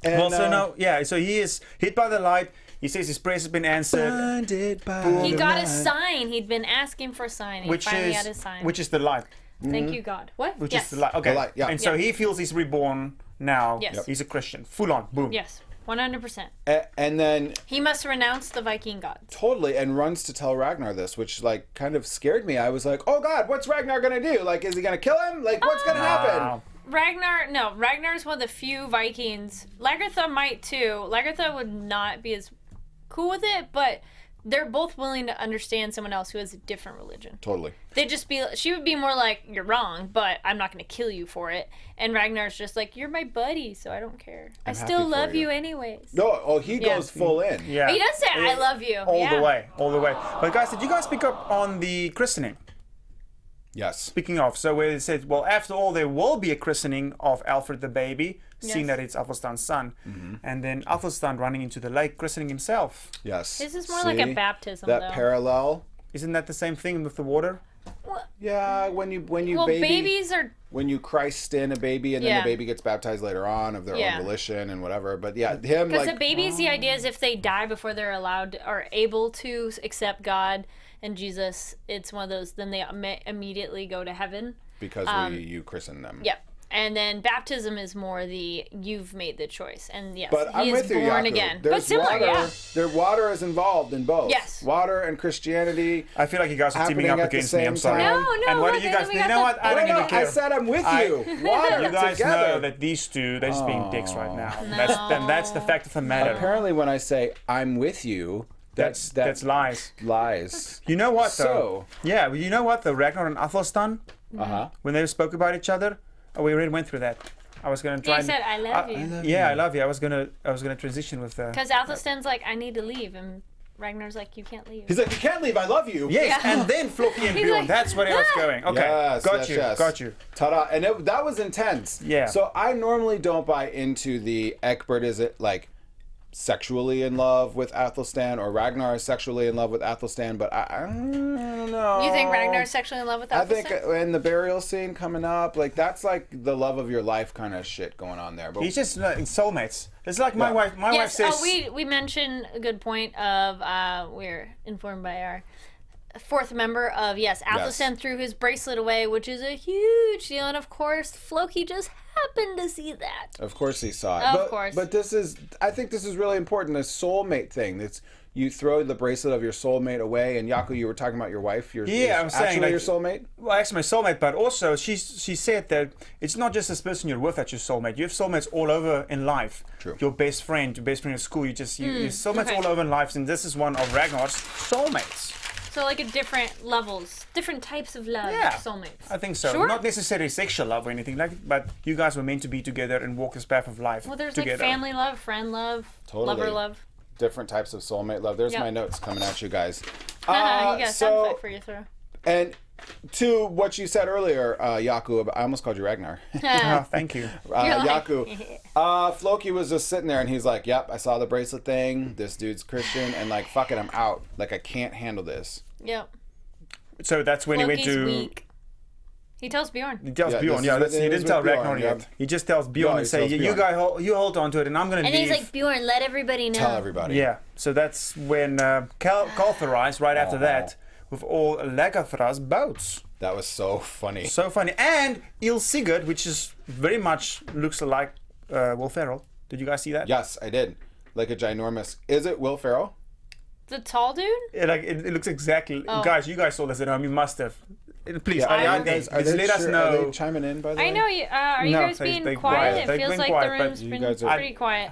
[SPEAKER 1] And,
[SPEAKER 4] Well, so no, yeah, so he is hit by the light. He says his prayers have been answered,
[SPEAKER 1] blinded by
[SPEAKER 3] He
[SPEAKER 1] the
[SPEAKER 3] got
[SPEAKER 1] light.
[SPEAKER 3] a sign. He'd been asking for a sign. And
[SPEAKER 4] which
[SPEAKER 3] he finally
[SPEAKER 4] is
[SPEAKER 3] had his sign.
[SPEAKER 4] which is the light,
[SPEAKER 3] Thank you, God. What?
[SPEAKER 4] which
[SPEAKER 3] yes.
[SPEAKER 4] is the light. Okay,
[SPEAKER 1] The light, yeah.
[SPEAKER 4] And so he feels he's reborn now.
[SPEAKER 3] Yes. Yep.
[SPEAKER 4] He's a Christian, full on, boom.
[SPEAKER 3] Yes, 100%.
[SPEAKER 1] And then
[SPEAKER 3] He must renounce the Viking gods.
[SPEAKER 1] totally, and runs to tell Ragnar this, which like kind of scared me. I was like, oh God, what's Ragnar gonna do? Like, is he gonna kill him? Like, what's gonna happen?
[SPEAKER 4] Wow.
[SPEAKER 3] Ragnar's one of the few Vikings. Lagerthaand might too. Lagerthaand would not be as cool with it, but they're both willing to understand someone else who has a different religion.
[SPEAKER 1] Totally.
[SPEAKER 3] She would be more like, you're wrong, but I'm not going to kill you for it. And Ragnar's just like, you're my buddy, so I don't care. I
[SPEAKER 1] happy
[SPEAKER 3] still
[SPEAKER 1] for
[SPEAKER 3] love
[SPEAKER 1] you."
[SPEAKER 3] you anyways.
[SPEAKER 1] No, oh, he
[SPEAKER 3] Yeah.
[SPEAKER 1] goes full in.
[SPEAKER 4] Yeah.
[SPEAKER 3] He does say, I love you.
[SPEAKER 4] All
[SPEAKER 3] yeah.
[SPEAKER 4] the way, all the way. But guys, did you guys pick up on the christening?
[SPEAKER 1] Yes.
[SPEAKER 4] Speaking of, so where it said, well, after all, there will be a christening of Alfred the baby, seeing
[SPEAKER 3] Yes.
[SPEAKER 4] that it's Athelstan's son. And then Athelstan running into the lake, christening himself.
[SPEAKER 1] Yes.
[SPEAKER 3] This is more like a
[SPEAKER 1] See?
[SPEAKER 3] baptism,
[SPEAKER 1] That
[SPEAKER 3] though.
[SPEAKER 1] parallel.
[SPEAKER 4] Isn't that the same thing with the water?
[SPEAKER 1] Yeah, when you
[SPEAKER 3] Well, babies are...
[SPEAKER 1] when you Christ in a baby and then
[SPEAKER 3] Yeah.
[SPEAKER 1] the baby gets baptized later on of their
[SPEAKER 3] Yeah.
[SPEAKER 1] own volition and whatever. But yeah, him
[SPEAKER 3] Because
[SPEAKER 1] like
[SPEAKER 3] the babies, the idea is if they die before they're allowed or able to accept God and Jesus, it's one of those, then they immediately go to heaven.
[SPEAKER 1] because you christen them.
[SPEAKER 3] Yep. And then baptism is more the you've made the choice. And yes,
[SPEAKER 1] But
[SPEAKER 3] he
[SPEAKER 1] I'm
[SPEAKER 3] is
[SPEAKER 1] with you,
[SPEAKER 3] born
[SPEAKER 1] Jaco.
[SPEAKER 3] again.
[SPEAKER 1] There's
[SPEAKER 3] But similar,
[SPEAKER 1] water.
[SPEAKER 3] yeah.
[SPEAKER 1] There, water is involved in both.
[SPEAKER 3] Yes.
[SPEAKER 1] Water and Christianity.
[SPEAKER 4] I feel like you guys are teaming
[SPEAKER 1] Happening
[SPEAKER 4] up
[SPEAKER 1] at the
[SPEAKER 4] against me. I'm
[SPEAKER 1] same
[SPEAKER 4] sorry.
[SPEAKER 1] time.
[SPEAKER 3] No,
[SPEAKER 4] And what
[SPEAKER 3] look,
[SPEAKER 4] do you guys
[SPEAKER 3] we
[SPEAKER 4] think? You
[SPEAKER 3] got
[SPEAKER 4] know
[SPEAKER 3] the-
[SPEAKER 4] what? I don't
[SPEAKER 1] No,
[SPEAKER 4] even care.
[SPEAKER 1] I said I'm with you. Water
[SPEAKER 4] You guys
[SPEAKER 1] together.
[SPEAKER 4] know that these two, they're just being dicks right now. That's the fact of the matter.
[SPEAKER 1] Apparently, when I say I'm with you,
[SPEAKER 4] That's lies.
[SPEAKER 1] lies.
[SPEAKER 4] You know what though?
[SPEAKER 1] So-
[SPEAKER 4] Yeah, well, you know what? The Ragnar and Athelstan,
[SPEAKER 1] Uh-huh.
[SPEAKER 4] when they spoke about each other, we already went through that. I was gonna try.
[SPEAKER 3] He
[SPEAKER 4] and-
[SPEAKER 3] said, I love you.
[SPEAKER 4] Yeah, I love you. I was gonna transition with the.
[SPEAKER 3] Because Athelstan's like, I need to leave. And Ragnar's like, you can't leave.
[SPEAKER 1] He's like, you can't leave. I love you.
[SPEAKER 4] Yes,
[SPEAKER 3] Yeah.
[SPEAKER 4] and then Floki and
[SPEAKER 3] He's
[SPEAKER 4] Bjorn.
[SPEAKER 3] like,
[SPEAKER 4] That's where I was going. Okay,
[SPEAKER 1] Yes,
[SPEAKER 4] got
[SPEAKER 1] yes,
[SPEAKER 4] you,
[SPEAKER 1] yes.
[SPEAKER 4] got you.
[SPEAKER 1] Ta-da! And that was intense.
[SPEAKER 4] Yeah.
[SPEAKER 1] So I normally don't buy into the Egbert is it like sexually in love with Athelstan or Ragnar is sexually in love with Athelstan, but I don't know.
[SPEAKER 3] You think Ragnar's sexually in love with
[SPEAKER 1] I
[SPEAKER 3] Athelstan?
[SPEAKER 1] think in the burial scene coming up, like that's like the love of your life kind of shit going on there. But
[SPEAKER 4] He's just soulmates. It's like my
[SPEAKER 1] Yeah.
[SPEAKER 4] wife. My wife
[SPEAKER 3] Yes,
[SPEAKER 4] says.
[SPEAKER 3] we mentioned a good point of we're informed by our fourth member of Athelstan threw his bracelet away, which is a huge deal, and of course Floki just happened to see that.
[SPEAKER 1] of course he saw it.
[SPEAKER 3] Of
[SPEAKER 1] but,
[SPEAKER 3] course.
[SPEAKER 1] But I think this is really important. The soulmate thing. It's you throw the bracelet of your soulmate away. And Jaco, you were talking about your wife.
[SPEAKER 4] Yeah, I'm saying,
[SPEAKER 1] actually
[SPEAKER 4] like-
[SPEAKER 1] your soulmate.
[SPEAKER 4] Well, actually, my soulmate, but also she said that it's not just this person you're with that's your soulmate. You have soulmates all over in life.
[SPEAKER 1] True.
[SPEAKER 4] Your best friend at school. You soulmates
[SPEAKER 3] okay.
[SPEAKER 4] all over in life, and this is one of Ragnar's soulmates.
[SPEAKER 3] So like at different levels, different types of love,
[SPEAKER 4] Yeah,
[SPEAKER 3] soulmates.
[SPEAKER 4] I think so.
[SPEAKER 3] Sure.
[SPEAKER 4] Not necessarily sexual love or anything like, but you guys were meant to be together and walk this path of life
[SPEAKER 3] Well, there's
[SPEAKER 4] together.
[SPEAKER 3] like family love, friend love,
[SPEAKER 1] Totally.
[SPEAKER 3] lover love.
[SPEAKER 1] Different types of soulmate love. There's
[SPEAKER 3] Yep.
[SPEAKER 1] my notes coming at you guys.
[SPEAKER 3] You got a sound
[SPEAKER 1] so,
[SPEAKER 3] effect for your throw.
[SPEAKER 1] and to what you said earlier, Jaco, I almost called you Ragnar.
[SPEAKER 4] Oh, thank you.
[SPEAKER 3] You're like-
[SPEAKER 1] Jaco, Floki was just sitting there and he's like, yep, I saw the bracelet thing. This dude's Christian. And like, fuck it, I'm out. Like, I can't handle this.
[SPEAKER 3] Yep.
[SPEAKER 4] So that's when
[SPEAKER 3] Floki's
[SPEAKER 4] he went to.
[SPEAKER 3] weak. He tells Bjorn.
[SPEAKER 4] He tells
[SPEAKER 1] Yeah,
[SPEAKER 4] Bjorn.
[SPEAKER 1] this
[SPEAKER 4] Yeah,
[SPEAKER 1] is-
[SPEAKER 4] that's, he
[SPEAKER 1] it
[SPEAKER 4] didn't
[SPEAKER 1] was
[SPEAKER 4] tell
[SPEAKER 1] with Bjorn,
[SPEAKER 4] Ragnar
[SPEAKER 1] yeah.
[SPEAKER 4] yet. He just tells Bjorn
[SPEAKER 1] No,
[SPEAKER 4] and
[SPEAKER 1] he
[SPEAKER 4] say,
[SPEAKER 1] tells
[SPEAKER 4] you
[SPEAKER 1] Bjorn.
[SPEAKER 4] guys, you hold on to it, and I'm gonna
[SPEAKER 3] And
[SPEAKER 4] leave.
[SPEAKER 3] he's like, Bjorn, let everybody know.
[SPEAKER 1] Tell everybody.
[SPEAKER 4] Yeah, so that's when Calthar arrives right after that with all Lagerthaand's boats.
[SPEAKER 1] That was so funny.
[SPEAKER 4] So funny. And Il Sigurd, which is very much looks like Will Ferrell. Did you guys see that?
[SPEAKER 1] Yes, I did. Like a ginormous. Is it Will Ferrell?
[SPEAKER 3] The tall dude?
[SPEAKER 4] It looks exactly.
[SPEAKER 3] Oh.
[SPEAKER 4] Guys, you guys saw this at home. You must have. Please,
[SPEAKER 1] Yeah,
[SPEAKER 4] Ariadne,
[SPEAKER 1] are they
[SPEAKER 4] let us
[SPEAKER 1] Are they
[SPEAKER 4] know.
[SPEAKER 1] chiming in, by the way?
[SPEAKER 3] I know you. Are you
[SPEAKER 4] No,
[SPEAKER 3] guys
[SPEAKER 4] they
[SPEAKER 3] being
[SPEAKER 4] quiet.
[SPEAKER 3] quiet?
[SPEAKER 4] They're
[SPEAKER 3] It feels
[SPEAKER 4] being
[SPEAKER 3] like
[SPEAKER 4] quiet,
[SPEAKER 3] the
[SPEAKER 4] but
[SPEAKER 3] room's
[SPEAKER 1] you
[SPEAKER 3] been
[SPEAKER 1] guys are-
[SPEAKER 3] pretty quiet.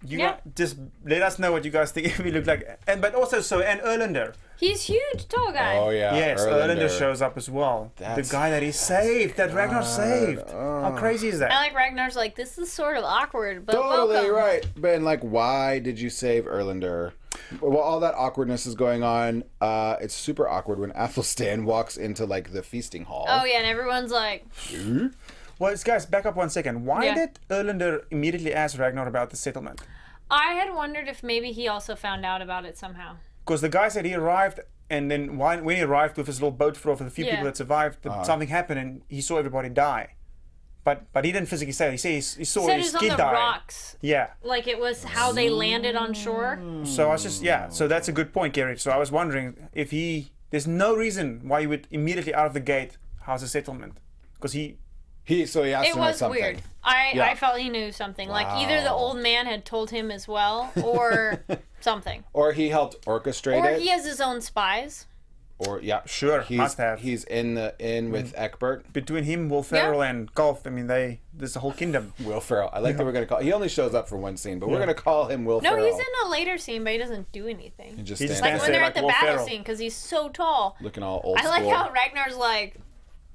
[SPEAKER 4] You
[SPEAKER 3] Yeah.
[SPEAKER 4] just let us know what you guys think we look like. But also, and Erlander.
[SPEAKER 3] He's huge, tall guy.
[SPEAKER 1] Oh yeah.
[SPEAKER 4] Yes, Erlander shows up as well.
[SPEAKER 1] That's-
[SPEAKER 4] the guy that he saved, that Ragnar saved. How crazy is that?
[SPEAKER 3] I like Ragnar's like, this is sort of awkward, but
[SPEAKER 1] Totally
[SPEAKER 3] welcome.
[SPEAKER 1] right. But like, why did you save Erlander? Well, all that awkwardness is going on. It's super awkward when Athelstan walks into like the feasting hall.
[SPEAKER 3] Oh yeah, and everyone's like,
[SPEAKER 4] Well, guys, back up 1 second. Why
[SPEAKER 3] Yeah.
[SPEAKER 4] did Erlander immediately ask Ragnar about the settlement?
[SPEAKER 3] I had wondered if maybe he also found out about it somehow.
[SPEAKER 4] Because the guy said he arrived, and then when he arrived with his little boat for the few
[SPEAKER 3] Yeah.
[SPEAKER 4] people that survived, something happened, and he saw everybody die. But he didn't physically say it. He said he saw
[SPEAKER 3] He said it
[SPEAKER 4] his
[SPEAKER 3] was on
[SPEAKER 4] kid
[SPEAKER 3] the
[SPEAKER 4] die.
[SPEAKER 3] rocks,
[SPEAKER 4] Yeah.
[SPEAKER 3] like it was how they landed on shore.
[SPEAKER 4] So I was just So that's a good point, Gary. So I was wondering if there's no reason why he would immediately out of the gate house a settlement, because
[SPEAKER 1] He asked
[SPEAKER 3] It
[SPEAKER 1] him
[SPEAKER 3] was
[SPEAKER 1] something.
[SPEAKER 3] weird.
[SPEAKER 1] Yeah.
[SPEAKER 3] I felt he knew something. Like either the old man had told him as well, or something.
[SPEAKER 1] Or he helped orchestrate
[SPEAKER 3] Or
[SPEAKER 1] it.
[SPEAKER 3] he has his own spies.
[SPEAKER 1] Or yeah,
[SPEAKER 4] Sure, must have.
[SPEAKER 1] He's in the inn with Egbert.
[SPEAKER 4] between him, Will Ferrell, and Golf, I mean, there's a whole kingdom.
[SPEAKER 1] Will Ferrell. I like that we're gonna call. He only shows up for one scene, but we're gonna call him Will
[SPEAKER 3] No,
[SPEAKER 1] Ferrell.
[SPEAKER 3] he's in a later scene, but he doesn't do anything.
[SPEAKER 1] He just
[SPEAKER 4] He
[SPEAKER 1] stands
[SPEAKER 4] just
[SPEAKER 3] Like
[SPEAKER 4] stands
[SPEAKER 3] when
[SPEAKER 1] there
[SPEAKER 3] they're
[SPEAKER 4] like
[SPEAKER 3] at the
[SPEAKER 4] Will
[SPEAKER 3] battle
[SPEAKER 4] Ferrell.
[SPEAKER 3] scene, because he's so tall.
[SPEAKER 1] looking all old
[SPEAKER 3] I like
[SPEAKER 1] school.
[SPEAKER 3] how Ragnar's like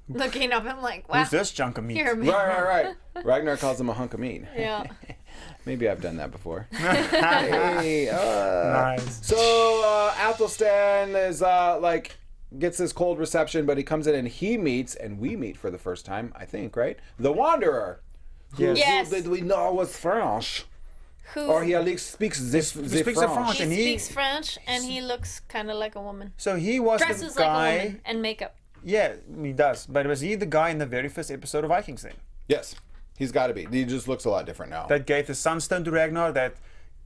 [SPEAKER 3] looking up and like, wow,
[SPEAKER 4] Who's this chunk of meat?
[SPEAKER 3] you're me.
[SPEAKER 1] Right. Ragnar calls him a hunk of meat.
[SPEAKER 3] Yeah.
[SPEAKER 1] Maybe I've done that before. Hey,
[SPEAKER 4] Nice.
[SPEAKER 1] So Athelstan is like gets this cold reception, but he comes in and we meet for the first time, I think, right? The Wanderer. Who,
[SPEAKER 3] Yes.
[SPEAKER 1] Who did we know was French?
[SPEAKER 3] Who
[SPEAKER 1] Or he at least speaks the
[SPEAKER 4] speaks the
[SPEAKER 1] French.
[SPEAKER 4] French.
[SPEAKER 3] he
[SPEAKER 4] and he-
[SPEAKER 3] speaks French and he looks kind of like a woman.
[SPEAKER 4] So he was
[SPEAKER 3] Dresses
[SPEAKER 4] the
[SPEAKER 3] like a
[SPEAKER 4] guy.
[SPEAKER 3] woman and makeup.
[SPEAKER 4] Yeah, he does. But was he the guy in the very first episode of Vikings then?
[SPEAKER 1] Yes, he's got to be. He just looks a lot different now.
[SPEAKER 4] That gave the sunstone to Ragnar, that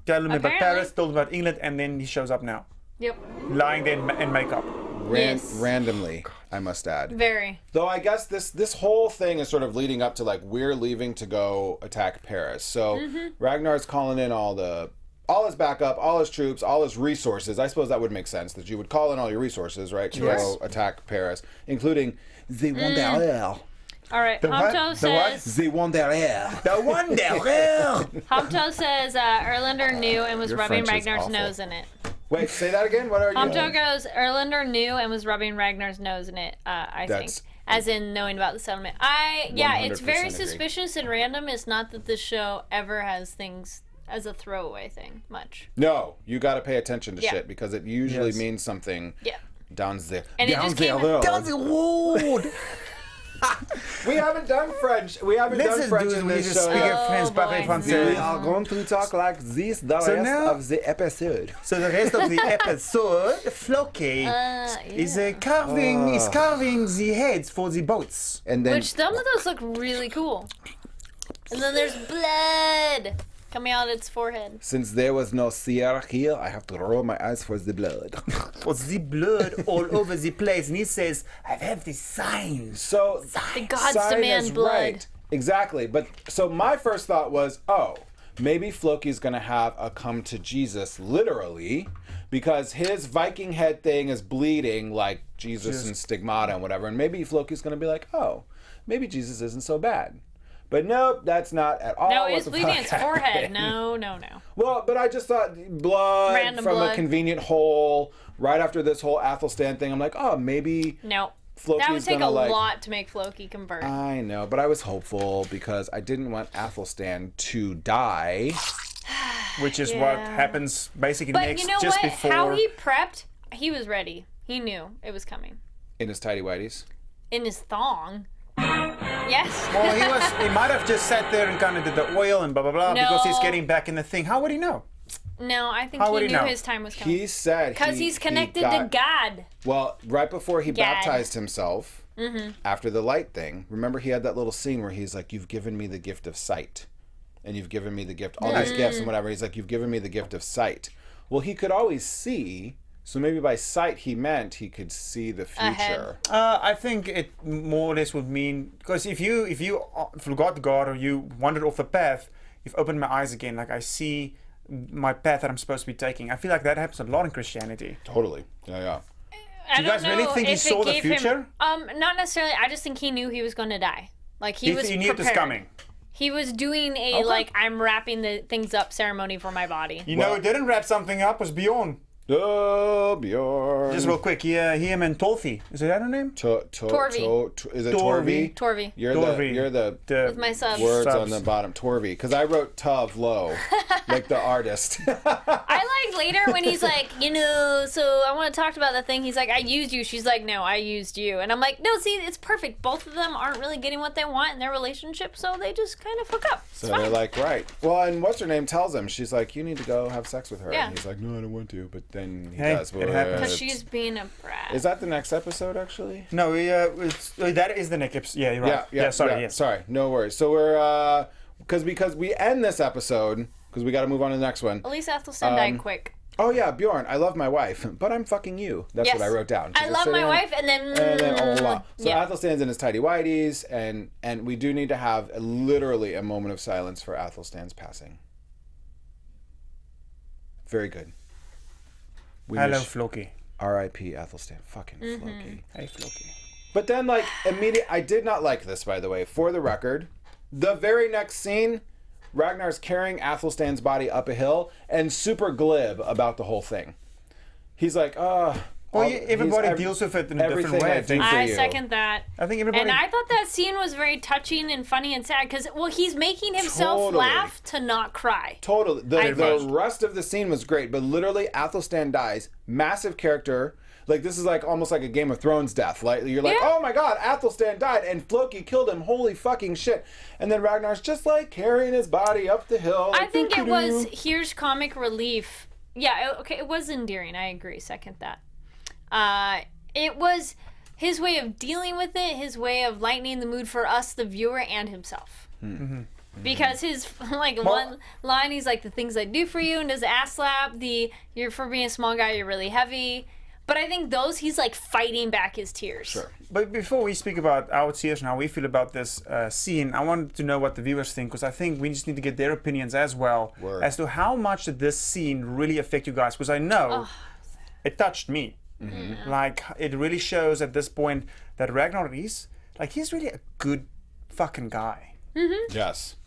[SPEAKER 4] told him about
[SPEAKER 3] Apparently.
[SPEAKER 4] Paris, told him about England, and then he shows up now.
[SPEAKER 3] Yep.
[SPEAKER 4] Lying there in makeup.
[SPEAKER 3] Yes.
[SPEAKER 1] Randomly, I must add.
[SPEAKER 3] Very.
[SPEAKER 1] Though I guess this whole thing is sort of leading up to like we're leaving to go attack Paris. So Ragnar's calling in all his backup, all his troops, all his resources. I suppose that would make sense that you would call in all your resources, right, to go attack Paris, including the Wanderer.
[SPEAKER 3] All right.
[SPEAKER 4] The what?
[SPEAKER 3] Hamto
[SPEAKER 4] The what?
[SPEAKER 3] says.
[SPEAKER 1] The Wanderer.
[SPEAKER 4] The Wanderer!
[SPEAKER 3] Hamto says Erlander knew and was
[SPEAKER 1] Your
[SPEAKER 3] rubbing
[SPEAKER 1] French is
[SPEAKER 3] Ragnar's
[SPEAKER 1] awful.
[SPEAKER 3] nose in it.
[SPEAKER 1] Wait, say that again. What are you?
[SPEAKER 3] Hamto goes. Erlander knew and was rubbing Ragnar's nose in it. I
[SPEAKER 1] That's-
[SPEAKER 3] think, as in knowing about the settlement. It's
[SPEAKER 1] 100%
[SPEAKER 3] very
[SPEAKER 1] agree.
[SPEAKER 3] suspicious and random. It's not that the show ever has things as a throwaway thing much.
[SPEAKER 1] No, you got to pay attention to
[SPEAKER 3] Yeah.
[SPEAKER 1] shit because it usually
[SPEAKER 4] Yes.
[SPEAKER 1] means something
[SPEAKER 3] Yeah.
[SPEAKER 1] down there.
[SPEAKER 3] And it
[SPEAKER 1] down
[SPEAKER 3] just
[SPEAKER 1] there
[SPEAKER 3] came-
[SPEAKER 1] road.
[SPEAKER 4] Down the road!
[SPEAKER 1] We haven't done French. We haven't done
[SPEAKER 4] Let's
[SPEAKER 1] French
[SPEAKER 4] do
[SPEAKER 1] in
[SPEAKER 4] we
[SPEAKER 1] this
[SPEAKER 4] just
[SPEAKER 1] show
[SPEAKER 4] speak
[SPEAKER 1] yet.
[SPEAKER 4] of French,
[SPEAKER 3] boy.
[SPEAKER 4] parler
[SPEAKER 1] We
[SPEAKER 4] français.
[SPEAKER 1] are going to talk like this the
[SPEAKER 4] So
[SPEAKER 1] rest
[SPEAKER 4] now-
[SPEAKER 1] of the episode.
[SPEAKER 4] So the rest of the episode, Floki is carving the heads for the boats.
[SPEAKER 1] And then
[SPEAKER 3] Which some of those look really cool. And then there's blood coming out its forehead.
[SPEAKER 1] since there was no seer here, I have to roll my eyes for the blood.
[SPEAKER 4] For the blood all over the place, and he says, I have the signs.
[SPEAKER 1] So
[SPEAKER 3] The gods
[SPEAKER 1] Sign
[SPEAKER 3] demand
[SPEAKER 1] is
[SPEAKER 3] blood.
[SPEAKER 1] right. Exactly. But so my first thought was, oh, maybe Floki's gonna have a come to Jesus literally, because his Viking head thing is bleeding like Jesus and stigmata and whatever, and maybe Floki's gonna be like, oh, maybe Jesus isn't so bad. But nope, that's not at all.
[SPEAKER 3] No,
[SPEAKER 1] what
[SPEAKER 3] it's
[SPEAKER 1] the
[SPEAKER 3] bleeding
[SPEAKER 1] fuck
[SPEAKER 3] its forehead.
[SPEAKER 1] happened.
[SPEAKER 3] No.
[SPEAKER 1] Well, but I just thought blood
[SPEAKER 3] Random
[SPEAKER 1] from
[SPEAKER 3] blood.
[SPEAKER 1] a convenient hole right after this whole Athelstan thing. I'm like, oh, maybe
[SPEAKER 3] No.
[SPEAKER 1] Floki's
[SPEAKER 3] That would take
[SPEAKER 1] gonna
[SPEAKER 3] a
[SPEAKER 1] like.
[SPEAKER 3] lot to make Floki convert.
[SPEAKER 1] I know, but I was hopeful because I didn't want Athelstan to die.
[SPEAKER 4] Which is what
[SPEAKER 3] Yeah.
[SPEAKER 4] happens basically
[SPEAKER 3] but
[SPEAKER 4] next,
[SPEAKER 3] you know
[SPEAKER 4] just
[SPEAKER 3] what?
[SPEAKER 4] before.
[SPEAKER 3] How he prepped, he was ready. He knew it was coming.
[SPEAKER 1] In his tidy whities.
[SPEAKER 3] In his thong. Yes.
[SPEAKER 4] Well, he might have just sat there and kind of did the oil and blah blah blah because he's
[SPEAKER 3] No.
[SPEAKER 4] getting back in the thing. How would he know?
[SPEAKER 3] No, I think
[SPEAKER 4] How would
[SPEAKER 3] he
[SPEAKER 4] he
[SPEAKER 3] knew
[SPEAKER 4] know?
[SPEAKER 3] his time was coming.
[SPEAKER 1] He said
[SPEAKER 3] Because
[SPEAKER 1] he
[SPEAKER 3] he's connected
[SPEAKER 1] got-
[SPEAKER 3] to God.
[SPEAKER 1] Well, right before he
[SPEAKER 3] God.
[SPEAKER 1] baptized himself, after the light thing, remember he had that little scene where he's like, "You've given me the gift of sight, and you've given me the gift, all these gifts and whatever." He's like, "You've given me the gift of sight." Well, he could always see, so maybe by sight he meant he could see the future.
[SPEAKER 3] Ahead.
[SPEAKER 4] I think it more or less would mean, because if you forgot God or you wandered off the path, you've opened my eyes again. Like I see my path that I'm supposed to be taking. I feel like that happens a lot in Christianity.
[SPEAKER 1] Totally. Yeah.
[SPEAKER 3] I
[SPEAKER 4] you guys
[SPEAKER 3] don't know
[SPEAKER 4] really think he
[SPEAKER 3] if
[SPEAKER 4] saw
[SPEAKER 3] it
[SPEAKER 4] the
[SPEAKER 3] gave
[SPEAKER 4] future?
[SPEAKER 3] Him, not necessarily. I just think he knew he was going to die. Like he was
[SPEAKER 4] He knew it was
[SPEAKER 3] prepared.
[SPEAKER 4] coming.
[SPEAKER 3] He was doing a like I'm wrapping the things up ceremony for my body.
[SPEAKER 4] You know who didn't wrap something up was Bjorn.
[SPEAKER 1] Oh, Bjorn.
[SPEAKER 4] Just real quick, him and Tolfi. Is that her name?
[SPEAKER 3] Torvi.
[SPEAKER 1] Is it
[SPEAKER 4] Torvi.
[SPEAKER 1] Torvi?
[SPEAKER 3] Torvi.
[SPEAKER 1] You're the
[SPEAKER 3] With my subs.
[SPEAKER 1] words on the bottom. Torvi. Because I wrote Tov Low, like the artist.
[SPEAKER 3] I like later when he's like, so I want to talk about the thing. He's like, I used you. She's like, no, I used you. And I'm like, no, see, it's perfect. Both of them aren't really getting what they want in their relationship, so they just kind of fuck up.
[SPEAKER 1] So they're like, right. Well, and what's her name tells him, she's like, you need to go have sex with her.
[SPEAKER 3] Yeah.
[SPEAKER 1] And he's like, no, I don't want to. But then he
[SPEAKER 4] Hey,
[SPEAKER 1] does.
[SPEAKER 4] it happens.
[SPEAKER 3] Because she's being a brat.
[SPEAKER 1] Is that the next episode, actually?
[SPEAKER 4] No, that is the next episode. Yeah, you're right.
[SPEAKER 1] Yeah, sorry. No worries. So we're, because we end this episode, because we got to move on to the next one.
[SPEAKER 3] At least Athelstan died quick.
[SPEAKER 1] Oh, yeah, Bjorn, I love my wife, but I'm fucking you. That's
[SPEAKER 3] Yes.
[SPEAKER 1] what I wrote down.
[SPEAKER 3] I love my wife, and then
[SPEAKER 1] So Athelstan's in his tidy whities, and we do need to have literally a moment of silence for Athelstan's passing. Very good. We
[SPEAKER 4] Hello,
[SPEAKER 1] wish
[SPEAKER 4] Floki.
[SPEAKER 1] R.I.P. Athelstan. Fucking Floki.
[SPEAKER 4] Hey, Floki.
[SPEAKER 1] But then, like, I did not like this, by the way. For the record, the very next scene, Ragnar's carrying Athelstan's body up a hill and super glib about the whole thing. He's like,
[SPEAKER 4] everybody deals with it in a different way.
[SPEAKER 3] I second that.
[SPEAKER 4] I think everybody.
[SPEAKER 3] And I thought that scene was very touching and funny and sad because, he's making himself
[SPEAKER 1] Totally.
[SPEAKER 3] laugh to not cry.
[SPEAKER 1] Totally.
[SPEAKER 3] I
[SPEAKER 1] The rest of the scene was great, but literally, Athelstan dies. Massive character. Like, this is like almost like a Game of Thrones death. Like, you're like,
[SPEAKER 3] Yeah.
[SPEAKER 1] oh my god, Athelstan died, and Floki killed him. Holy fucking shit. And then Ragnar's just like carrying his body up the hill.
[SPEAKER 3] I
[SPEAKER 1] like,
[SPEAKER 3] think it was,
[SPEAKER 1] doo-doo-doo.
[SPEAKER 3] here's comic relief. Yeah, okay, it was endearing. I agree. Second that. It was his way of dealing with it, his way of lightening the mood for us, the viewer, and himself.
[SPEAKER 1] Mm-hmm.
[SPEAKER 3] Because his one line, he's like, the things I do for you, and does ass slap, you're for being a small guy, you're really heavy. But I think he's like fighting back his tears.
[SPEAKER 1] Sure.
[SPEAKER 4] But before we speak about our tears and how we feel about this scene, I wanted to know what the viewers think, because I think we just need to get their opinions as well as to how much did this scene really affect you guys. Because I know it touched me. Mm-hmm. Like, it really shows at this point that Ragnar is, like, he's really a good fucking guy.
[SPEAKER 3] Mm-hmm.
[SPEAKER 1] Yes.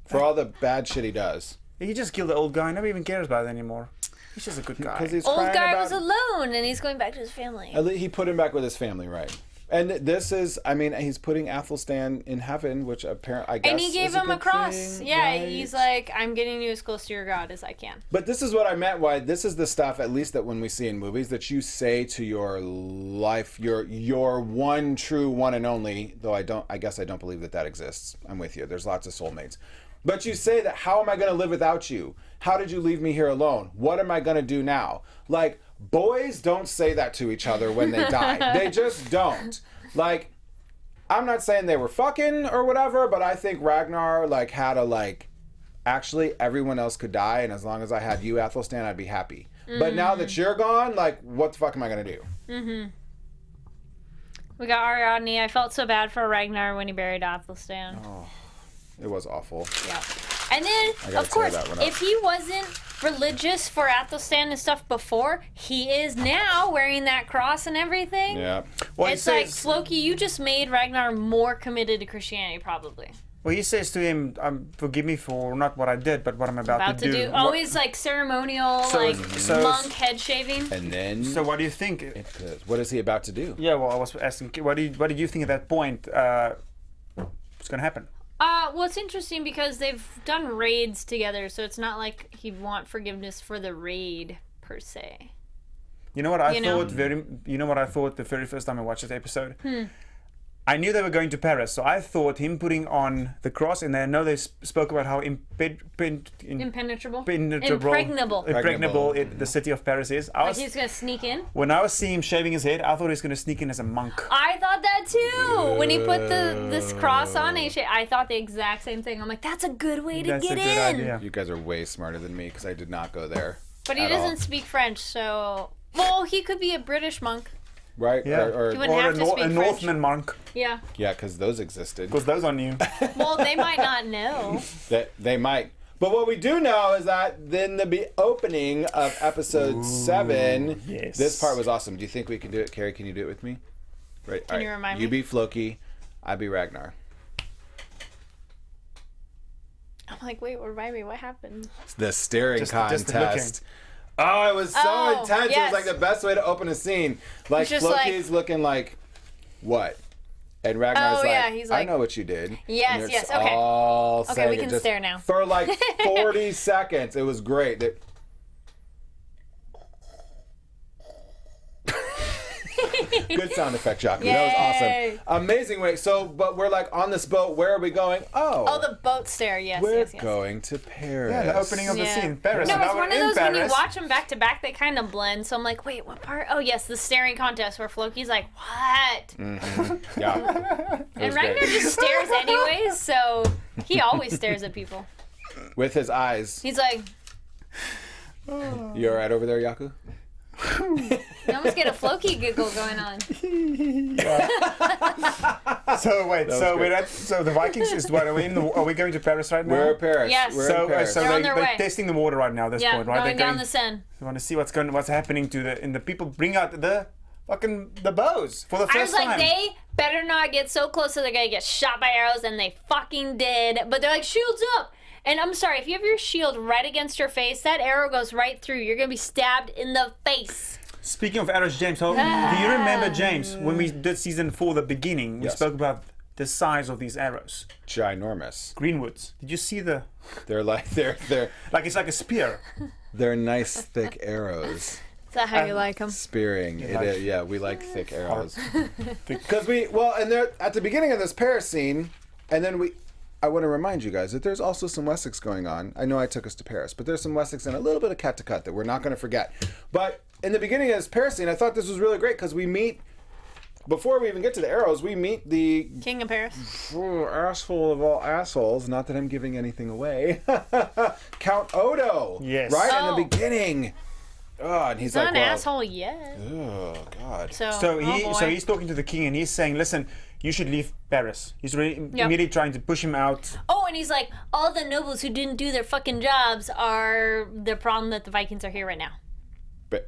[SPEAKER 1] For all the bad shit he does.
[SPEAKER 4] He just killed the old guy. Nobody even cares about it anymore. He's just a good guy.
[SPEAKER 1] Because he's
[SPEAKER 3] Old
[SPEAKER 1] crying
[SPEAKER 3] guy
[SPEAKER 1] about,
[SPEAKER 3] was alone, and he's going back to his family.
[SPEAKER 1] He put him back with his family, right? And this is, he's putting Athelstan in heaven, which apparently, I guess,
[SPEAKER 3] and he gave
[SPEAKER 1] is a
[SPEAKER 3] him a
[SPEAKER 1] good
[SPEAKER 3] cross.
[SPEAKER 1] thing,
[SPEAKER 3] Yeah,
[SPEAKER 1] right?
[SPEAKER 3] he's like, I'm getting you as close to your God as I can.
[SPEAKER 1] But this is what I meant. Why this is the stuff, at least that when we see in movies, that you say to your life, your one true one and only. Though I guess I don't believe that exists. I'm with you. There's lots of soulmates. But you say that, how am I going to live without you? How did you leave me here alone? What am I going to do now? Like, boys don't say that to each other when they die. They just don't. Like, I'm not saying they were fucking or whatever, but I think Ragnar, like, had actually, everyone else could die, and as long as I had you, Athelstan, I'd be happy. Mm-hmm. But now that you're gone, like, what the fuck am I going to do?
[SPEAKER 3] Mm-hmm. We got Ariadne. I felt so bad for Ragnar when he buried Athelstan.
[SPEAKER 1] Oh. It was awful.
[SPEAKER 3] Yeah. And then, of course, if he wasn't religious for Athelstan and stuff before, he is now wearing that cross and everything.
[SPEAKER 1] Yeah.
[SPEAKER 4] Well,
[SPEAKER 3] it's like, Floki, you just made Ragnar more committed to Christianity, probably.
[SPEAKER 4] Well, he says to him, forgive me for not what I did, but what I'm about to do.
[SPEAKER 3] Always like ceremonial, monk head shaving.
[SPEAKER 1] And then.
[SPEAKER 4] So what do you think?
[SPEAKER 1] What is he about to do?
[SPEAKER 4] Yeah, well, I was asking, what did you think at that point was going to happen?
[SPEAKER 3] Well, it's interesting because they've done raids together, so it's not like he'd want forgiveness for the raid per se.
[SPEAKER 4] You know what I thought? You know what I thought the very first time I watched this episode? I knew they were going to Paris, so I thought him putting on the cross, and I know they spoke about how impregnable the city of Paris is.
[SPEAKER 3] He's gonna sneak in.
[SPEAKER 4] When I was seeing him shaving his head, I thought he was going to sneak in as a monk.
[SPEAKER 3] I thought that too. When he put this cross on, I thought the exact same thing. I'm like, that's a good way to get in.
[SPEAKER 4] Idea.
[SPEAKER 1] You guys are way smarter than me because I did not go there.
[SPEAKER 3] But he doesn't speak French, so he could be a British monk.
[SPEAKER 1] Right?
[SPEAKER 4] Yeah.
[SPEAKER 1] Or
[SPEAKER 4] a Northman monk.
[SPEAKER 3] Yeah.
[SPEAKER 1] Yeah, because those existed.
[SPEAKER 4] Because those are new.
[SPEAKER 3] Well, they might not know.
[SPEAKER 1] They might. But what we do know is that then the opening of episode 7,
[SPEAKER 4] yes.
[SPEAKER 1] This part was awesome. Do you think we can do it? Carrie, can you do it with me? Right.
[SPEAKER 3] Can you remind me?
[SPEAKER 1] You be Floki, I be Ragnar.
[SPEAKER 3] I'm like, wait, remind me, what happened?
[SPEAKER 1] The staring
[SPEAKER 4] Just
[SPEAKER 1] contest. Oh, it was so intense.
[SPEAKER 3] Yes.
[SPEAKER 1] It was like the best way to open a scene. Like
[SPEAKER 3] just
[SPEAKER 1] Floki's looking like, what? And Ragnar's like,
[SPEAKER 3] yeah, he's
[SPEAKER 1] I
[SPEAKER 3] like-
[SPEAKER 1] know what you did.
[SPEAKER 3] Yes,
[SPEAKER 1] And
[SPEAKER 3] yes,
[SPEAKER 1] it's
[SPEAKER 3] okay.
[SPEAKER 1] all
[SPEAKER 3] Okay,
[SPEAKER 1] saying
[SPEAKER 3] we
[SPEAKER 1] it
[SPEAKER 3] can
[SPEAKER 1] just
[SPEAKER 3] stare now.
[SPEAKER 1] For like 40 seconds. It was great. Good sound effect, Jaco. That
[SPEAKER 3] Yay.
[SPEAKER 1] was awesome. Amazing way. So, but we're like on this boat. Where are we going?
[SPEAKER 3] Oh, the boat stare, yes,
[SPEAKER 1] we're
[SPEAKER 3] yes.
[SPEAKER 1] going to Paris.
[SPEAKER 4] Yeah, the opening of the
[SPEAKER 3] Yeah.
[SPEAKER 4] scene. Paris.
[SPEAKER 3] No,
[SPEAKER 4] and
[SPEAKER 3] it's
[SPEAKER 4] now
[SPEAKER 3] one
[SPEAKER 4] we're
[SPEAKER 3] of
[SPEAKER 4] in
[SPEAKER 3] those when you
[SPEAKER 4] Paris.
[SPEAKER 3] watch them back to back, they kind of blend. So I'm like, wait, what part? Oh, yes, the staring contest where Floki's like, what?
[SPEAKER 1] Yeah.
[SPEAKER 3] And Ragnar just stares anyways, so he always stares at people.
[SPEAKER 1] With his eyes.
[SPEAKER 3] He's like,
[SPEAKER 1] You all right over there, Jaco?
[SPEAKER 3] you almost get a Floki giggle going on.
[SPEAKER 4] So wait,
[SPEAKER 1] was
[SPEAKER 4] so
[SPEAKER 1] great.
[SPEAKER 4] we're at, so the Vikings is what? Are we going to Paris right now?
[SPEAKER 1] We're in Paris.
[SPEAKER 3] Yes.
[SPEAKER 1] We're
[SPEAKER 4] So,
[SPEAKER 1] in Paris.
[SPEAKER 4] so
[SPEAKER 3] They're on
[SPEAKER 4] they're
[SPEAKER 3] their way.
[SPEAKER 4] testing the water right now at this
[SPEAKER 3] Yeah,
[SPEAKER 4] point, right?
[SPEAKER 3] going down the Seine.
[SPEAKER 4] You want to see what's happening to the people bring out the bows for the
[SPEAKER 3] I
[SPEAKER 4] first
[SPEAKER 3] was like,
[SPEAKER 4] time.
[SPEAKER 3] they better not get so close to the guy get shot by arrows, and they fucking did. But they're like, shields up. And I'm sorry, if you have your shield right against your face, that arrow goes right through. You're gonna be stabbed in the face.
[SPEAKER 4] Speaking of arrows, James, do you remember, James, when we did season 4, the beginning, we
[SPEAKER 1] Yes.
[SPEAKER 4] spoke about the size of these arrows.
[SPEAKER 1] Ginormous.
[SPEAKER 4] Greenwoods. Did you see the?
[SPEAKER 1] They're like they're
[SPEAKER 4] Like it's like a spear.
[SPEAKER 1] they're nice thick arrows.
[SPEAKER 3] Is that how you like them?
[SPEAKER 1] Spearing. It
[SPEAKER 4] like-
[SPEAKER 1] is, yeah, we like thick arrows. Because and they're at the beginning of this Paris scene, and then I want to remind you guys that there's also some Wessex going on. I know I took us to Paris, but there's some Wessex and a little bit of cut to cut that we're not going to forget. But in the beginning of this Paris scene, I thought this was really great because we meet, before we even get to the arrows, we meet the
[SPEAKER 3] King of Paris.
[SPEAKER 1] asshole of all assholes. Not that I'm giving anything away. Count Odo.
[SPEAKER 4] Yes.
[SPEAKER 1] Right in
[SPEAKER 3] Oh.
[SPEAKER 1] the beginning. Oh, and he's
[SPEAKER 3] Not
[SPEAKER 1] like,
[SPEAKER 3] an
[SPEAKER 1] well,
[SPEAKER 3] asshole yet.
[SPEAKER 1] oh God.
[SPEAKER 3] So
[SPEAKER 4] So
[SPEAKER 3] oh boy.
[SPEAKER 4] he's talking to the king and he's saying, "Listen, you should leave Paris." He's really
[SPEAKER 3] Yep.
[SPEAKER 4] immediately trying to push him out.
[SPEAKER 3] Oh, and he's like, all the nobles who didn't do their fucking jobs are the problem that the Vikings are here right now.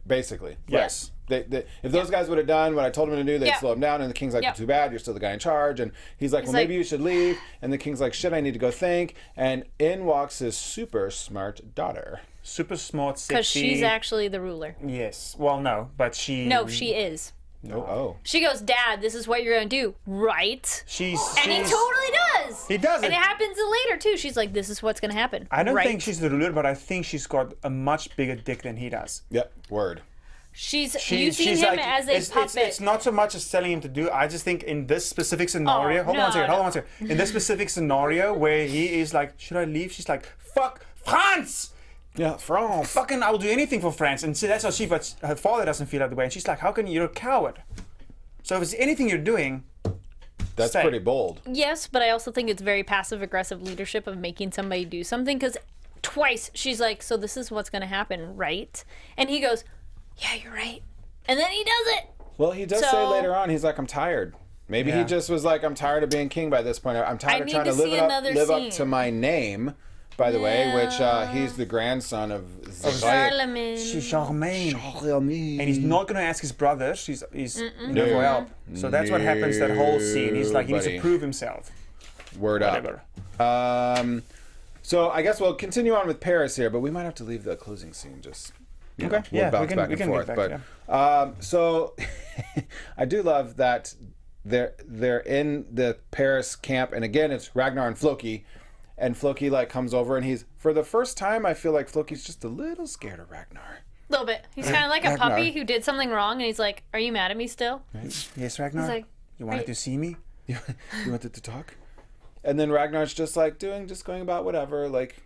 [SPEAKER 1] Basically,
[SPEAKER 4] Yes.
[SPEAKER 1] right. If those guys would have done what I told them to do, they'd
[SPEAKER 3] Yeah.
[SPEAKER 1] slow him down. And the king's like,
[SPEAKER 3] Yeah.
[SPEAKER 1] too bad, you're still the guy in charge. And he's like, well,
[SPEAKER 3] like-
[SPEAKER 1] maybe you should leave. And the king's like, shit, I need to go think. And in walks his super smart daughter.
[SPEAKER 4] Super smart, sexy.
[SPEAKER 3] Because she's actually the ruler.
[SPEAKER 4] Yes. Well, no, but she.
[SPEAKER 3] No, she is.
[SPEAKER 1] Oh.
[SPEAKER 3] She goes, Dad, this is what you're going to do, right?
[SPEAKER 4] She's.
[SPEAKER 3] And he
[SPEAKER 4] she's-
[SPEAKER 3] totally does.
[SPEAKER 4] He does
[SPEAKER 3] And
[SPEAKER 4] it.
[SPEAKER 3] it happens later, too. She's like, this is what's going to happen.
[SPEAKER 4] I don't
[SPEAKER 3] right?
[SPEAKER 4] think she's the ruler, but I think she's got a much bigger dick than he does.
[SPEAKER 1] Yep. Word.
[SPEAKER 3] She's
[SPEAKER 4] She-
[SPEAKER 3] using
[SPEAKER 4] she's
[SPEAKER 3] him
[SPEAKER 4] like,
[SPEAKER 3] as a puppet.
[SPEAKER 4] it's not so much as telling him to do. I just think in this specific scenario. Hold on one second. Hold on one second. In this specific scenario where he is like, should I leave? She's like, fuck France.
[SPEAKER 1] Yeah, France.
[SPEAKER 4] Fucking, I will do anything for France. And so that's how she. But her father doesn't feel that way, and she's like, how can you're a coward? So if it's anything you're doing,
[SPEAKER 1] That's
[SPEAKER 4] stay.
[SPEAKER 1] pretty bold.
[SPEAKER 3] Yes, but I also think it's very passive-aggressive leadership of making somebody do something, because twice she's like, so this is what's going to happen, right? And he goes, yeah, you're right. And then he does it.
[SPEAKER 1] Well, he does say
[SPEAKER 3] So-
[SPEAKER 1] later on, he's like, I'm tired. Maybe he
[SPEAKER 4] Yeah.
[SPEAKER 1] just was like, I'm tired of being king by this point. I'm tired of
[SPEAKER 3] need
[SPEAKER 1] trying
[SPEAKER 3] to
[SPEAKER 1] to live,
[SPEAKER 3] see another
[SPEAKER 1] live up
[SPEAKER 3] scene.
[SPEAKER 1] to my name, by the way, which he's the grandson of
[SPEAKER 3] Charlemagne.
[SPEAKER 4] she's Charlemagne.
[SPEAKER 1] Charlemagne.
[SPEAKER 4] And he's not going to ask his brothers. He's for help. So that's what happens that whole scene. He's like, he needs to
[SPEAKER 1] Nobody.
[SPEAKER 4] prove himself.
[SPEAKER 1] Word
[SPEAKER 4] Whatever.
[SPEAKER 1] up. So I guess we'll continue on with Paris here, but we might have to leave the closing scene just. You know,
[SPEAKER 4] Okay,
[SPEAKER 1] we'll
[SPEAKER 4] yeah,
[SPEAKER 1] bounce
[SPEAKER 4] we can-
[SPEAKER 1] back
[SPEAKER 4] we
[SPEAKER 1] and
[SPEAKER 4] can
[SPEAKER 1] forth.
[SPEAKER 4] get back,
[SPEAKER 1] But so I do love that they're in the Paris camp, and again it's Ragnar and Floki, and Floki like comes over, and he's for the first time I feel like Floki's just a little scared of Ragnar.
[SPEAKER 3] A little bit. He's kind of like a
[SPEAKER 1] Ragnar.
[SPEAKER 3] puppy who did something wrong, and he's like, are you mad at me still?
[SPEAKER 4] Yes, Ragnar?
[SPEAKER 3] He's like,
[SPEAKER 4] you wanted
[SPEAKER 3] "Right."
[SPEAKER 4] to see me?
[SPEAKER 1] You wanted to talk? And then Ragnar's just like going about whatever, like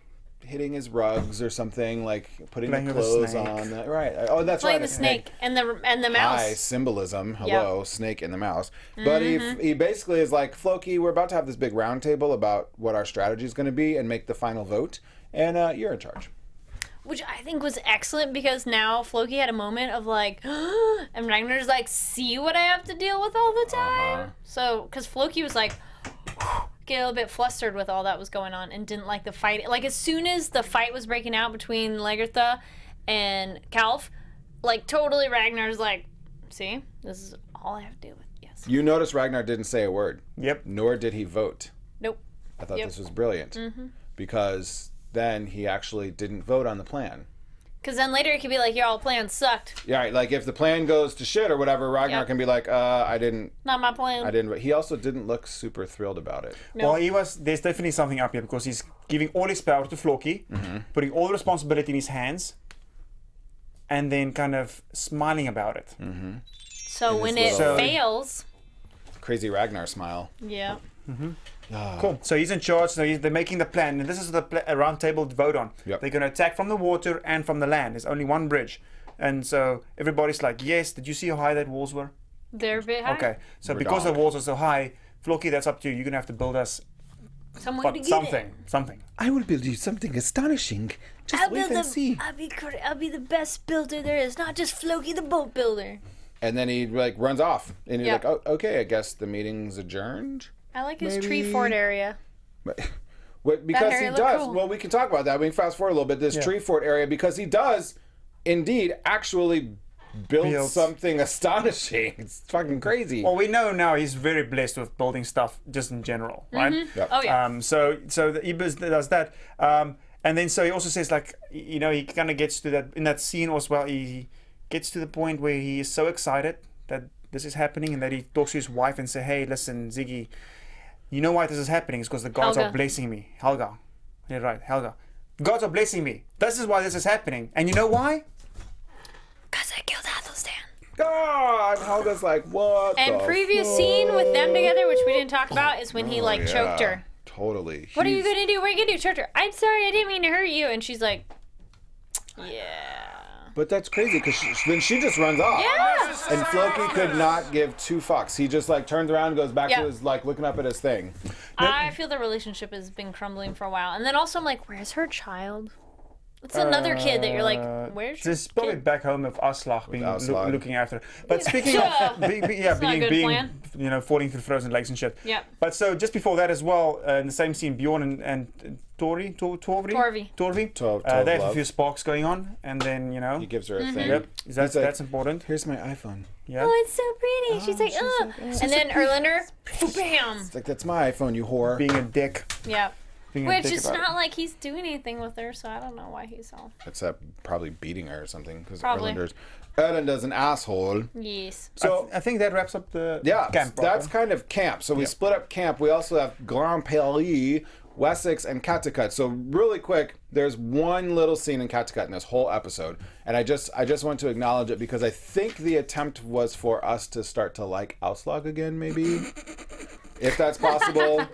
[SPEAKER 1] hitting his rugs or something, like putting
[SPEAKER 4] Playing
[SPEAKER 1] the
[SPEAKER 4] with a
[SPEAKER 1] clothes
[SPEAKER 4] snake.
[SPEAKER 1] on. Right. Oh, that's
[SPEAKER 3] playing
[SPEAKER 1] right.
[SPEAKER 3] the snake and the mouse.
[SPEAKER 1] High symbolism. Hello, snake and the mouse. But he basically is like, Floki, we're about to have this big round table about what our strategy is going to be and make the final vote. And you're in charge.
[SPEAKER 3] Which I think was excellent, because now Floki had a moment of like, and Ragnar's like, see what I have to deal with all the time? So, because Floki was like, get a little bit flustered with all that was going on and didn't like the fight. Like, as soon as the fight was breaking out between Lagerthaand and Kalf, like, totally Ragnar's like, see, this is all I have to deal with. Yes.
[SPEAKER 1] You notice Ragnar didn't say a word.
[SPEAKER 4] Yep.
[SPEAKER 1] Nor did he vote.
[SPEAKER 3] Nope.
[SPEAKER 1] I thought this was brilliant. Because then he actually didn't vote on the plan.
[SPEAKER 3] Because then later he could be like, your all plan sucked.
[SPEAKER 1] Yeah, right. Like if the plan goes to shit or whatever, Ragnar can be like, I didn't.
[SPEAKER 3] Not my plan.
[SPEAKER 1] I didn't. He also didn't look super thrilled about it.
[SPEAKER 3] No.
[SPEAKER 4] Well, there's definitely something up here because he's giving all his power to Floki, putting all the responsibility in his hands, and then kind of smiling about it.
[SPEAKER 3] So when
[SPEAKER 1] his
[SPEAKER 3] it
[SPEAKER 1] little-
[SPEAKER 3] fails,
[SPEAKER 1] Crazy Ragnar smile.
[SPEAKER 3] yeah.
[SPEAKER 4] Cool. So he's in charge. So they're making the plan, and this is a round table to vote on.
[SPEAKER 1] Yep.
[SPEAKER 4] They're going to attack from the water and from the land. There's only one bridge, and so everybody's like, "Yes." Did you see how high that walls were?
[SPEAKER 3] They're a bit high.
[SPEAKER 4] Okay. So
[SPEAKER 1] We're
[SPEAKER 4] because the
[SPEAKER 1] gone.
[SPEAKER 4] walls are so high, Floki, that's up to you. You're going to have to build us
[SPEAKER 3] Someone to get
[SPEAKER 4] something.
[SPEAKER 1] I will build you something astonishing. Just
[SPEAKER 3] I'll be the best builder there is, not just Floki the boat builder.
[SPEAKER 1] And then he like runs off, and he's
[SPEAKER 3] Yeah.
[SPEAKER 1] like, "Oh, okay. I guess the meeting's adjourned."
[SPEAKER 3] I like his
[SPEAKER 1] Maybe-
[SPEAKER 3] tree fort area.
[SPEAKER 1] Because he
[SPEAKER 3] area looked
[SPEAKER 1] does.
[SPEAKER 3] cool.
[SPEAKER 1] Well, we can talk about that. We can fast forward a little bit. This tree fort area, because he does, indeed, actually build
[SPEAKER 4] Builds.
[SPEAKER 1] something astonishing. It's fucking crazy.
[SPEAKER 4] Well, we know now he's very blessed with building stuff just in general, right?
[SPEAKER 1] Yep.
[SPEAKER 3] Oh yeah.
[SPEAKER 4] So he does that, and then so he also says like he kind of gets to that in that scene as well. He gets to the point where he is so excited that this is happening, and that he talks to his wife and say, "Hey, listen, Ziggy, you know why this is happening? It's because the gods are
[SPEAKER 3] Helga.
[SPEAKER 4] blessing me, Helga. Yeah, right, Helga. The gods are blessing me. This is why this is happening, and you know why?
[SPEAKER 3] Because I killed Athelstan.
[SPEAKER 1] God, Helga's like, what?
[SPEAKER 3] And
[SPEAKER 1] the
[SPEAKER 3] previous
[SPEAKER 1] fuck?
[SPEAKER 3] scene with them together, which we didn't talk about, is when he like choked her.
[SPEAKER 1] Totally.
[SPEAKER 3] What are you gonna do? What are you gonna do? Choked her. I'm sorry, I didn't mean to hurt you. And she's like, yeah.
[SPEAKER 1] But that's crazy because then she just runs off.
[SPEAKER 3] Yeah.
[SPEAKER 1] And Floki could not give two fucks. He just like turns around and goes back
[SPEAKER 3] Yeah.
[SPEAKER 1] to his like looking up at his thing.
[SPEAKER 3] I feel the relationship has been crumbling for a while. And then also I'm like, where's her child? It's another kid that you're like, where's your
[SPEAKER 4] This is probably
[SPEAKER 3] kid?
[SPEAKER 4] back home with Aslaug being
[SPEAKER 1] Aslaug.
[SPEAKER 4] looking after her. But speaking
[SPEAKER 3] Yeah.
[SPEAKER 4] of
[SPEAKER 3] not a good
[SPEAKER 4] being
[SPEAKER 3] plan.
[SPEAKER 4] falling through frozen lakes and shit.
[SPEAKER 3] Yep.
[SPEAKER 4] But so just before that as well, in the same scene, Bjorn and Torvi,
[SPEAKER 1] Torvi
[SPEAKER 4] they have a
[SPEAKER 1] love.
[SPEAKER 4] few sparks going on, and then
[SPEAKER 1] He gives her a thing.
[SPEAKER 4] yep,
[SPEAKER 1] He's like,
[SPEAKER 4] that's important.
[SPEAKER 1] Here's my iPhone.
[SPEAKER 4] Yeah.
[SPEAKER 3] Oh, it's so pretty. She's like, oh. And then Erlander, bam.
[SPEAKER 1] It's like, that's my iPhone, you whore.
[SPEAKER 4] Being a dick.
[SPEAKER 3] Yeah.
[SPEAKER 4] Being a
[SPEAKER 3] Which
[SPEAKER 4] dick
[SPEAKER 3] is
[SPEAKER 4] about it.
[SPEAKER 3] not like he's doing anything with her, so I don't know why he's all.
[SPEAKER 1] Except probably beating her or something. Because
[SPEAKER 3] Probably.
[SPEAKER 1] Erlander's an asshole.
[SPEAKER 3] Yes.
[SPEAKER 1] So
[SPEAKER 4] I think that wraps up the
[SPEAKER 1] yeah,
[SPEAKER 4] camp.
[SPEAKER 1] that's
[SPEAKER 4] right?
[SPEAKER 1] kind of camp. So we split up camp. We also have Grand Prairie, Wessex, and Cattecut. So really quick, there's one little scene in Cattecut in this whole episode, and I just want to acknowledge it because I think the attempt was for us to start to like Aslaug again, maybe, if that's possible.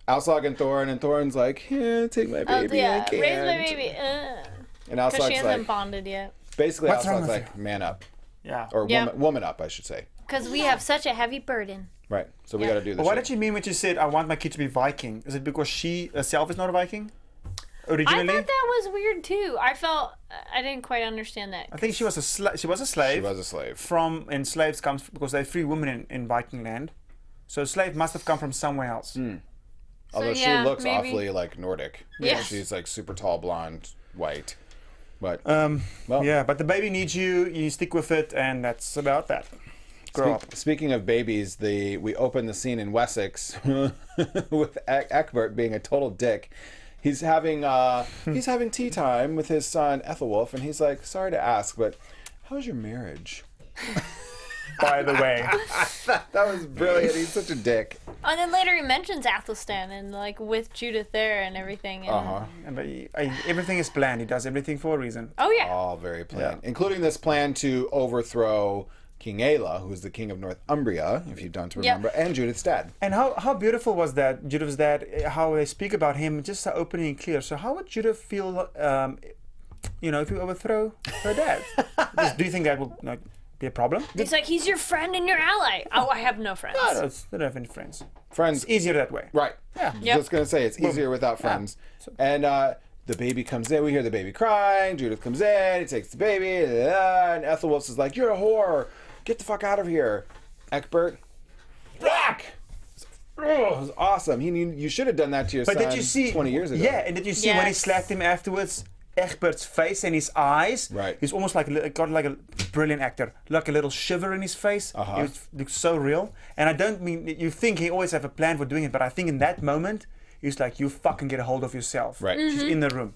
[SPEAKER 1] Aslaug and Thorin's like, yeah, take my baby, I
[SPEAKER 3] yeah,
[SPEAKER 1] can't.
[SPEAKER 3] raise my baby.
[SPEAKER 1] And
[SPEAKER 3] Because she
[SPEAKER 1] Aslaug's
[SPEAKER 3] hasn't
[SPEAKER 1] like,
[SPEAKER 3] bonded yet.
[SPEAKER 1] basically,
[SPEAKER 4] What's wrong
[SPEAKER 1] Aslaug's
[SPEAKER 4] with
[SPEAKER 1] like, man up,
[SPEAKER 4] Yeah.
[SPEAKER 1] or
[SPEAKER 3] Yeah.
[SPEAKER 1] woman up, I should say.
[SPEAKER 3] Because we have such a heavy burden.
[SPEAKER 1] Right. So we
[SPEAKER 3] Yeah.
[SPEAKER 1] got to do this.
[SPEAKER 4] But what
[SPEAKER 1] shit.
[SPEAKER 4] did you mean when you said I want my kid to be Viking? Is it because she herself is not a Viking? Originally,
[SPEAKER 3] I thought that was weird too. I didn't quite understand that.
[SPEAKER 4] I think she was a slave.
[SPEAKER 1] She was a slave.
[SPEAKER 4] From and slaves comes because they're free women in Viking land. So slave must have come from somewhere else.
[SPEAKER 1] Although
[SPEAKER 3] yeah,
[SPEAKER 1] she looks
[SPEAKER 3] maybe.
[SPEAKER 1] awfully like Nordic.
[SPEAKER 3] Yeah.
[SPEAKER 1] She's like super tall, blonde, white. But well,
[SPEAKER 4] Yeah, but the baby needs you. You stick with it, and that's about that. Grow up.
[SPEAKER 1] Speaking of babies, we open the scene in Wessex with Egbert being a total dick. He's having tea time with his son Ethelwulf, and he's like, "Sorry to ask, but how's your marriage?"
[SPEAKER 4] By the way,
[SPEAKER 1] That was brilliant. He's such a dick.
[SPEAKER 3] And then later he mentions Athelstan and like with Judith there and everything. And,
[SPEAKER 4] but everything is planned. He does everything for a reason.
[SPEAKER 3] Oh yeah.
[SPEAKER 1] All very planned, including this plan to overthrow King Aela, who's the king of Northumbria, if you don't remember, and Judith's dad.
[SPEAKER 4] And how beautiful was that, Judith's dad, how they speak about him, just so open and clear. So how would Judith feel, if you overthrow her dad? Do you think that would be a problem?
[SPEAKER 3] It's like he's your friend and your ally. Oh, I have no friends.
[SPEAKER 4] No, they don't have any friends.
[SPEAKER 1] Friends,
[SPEAKER 4] It's easier that way.
[SPEAKER 1] right.
[SPEAKER 4] Yeah.
[SPEAKER 3] Yep.
[SPEAKER 1] Just gonna say it's easier without friends. And the baby comes in. We hear the baby crying. Judith comes in. He takes the baby. And Ethelwulf is like, "You're a whore. Get the fuck out of here." Egbert, back. Oh, it was awesome. You should have done that to your son
[SPEAKER 4] did you see
[SPEAKER 1] 20 years ago.
[SPEAKER 4] Yeah, and did you see when he slapped him afterwards? Egbert's face and his eyes.
[SPEAKER 1] Right.
[SPEAKER 4] He's almost got like a brilliant actor, like a little shiver in his face. It looks so real. And I don't mean you think he always have a plan for doing it, but I think in that moment he's like, you fucking get a hold of yourself.
[SPEAKER 1] Right.
[SPEAKER 4] She's in the room.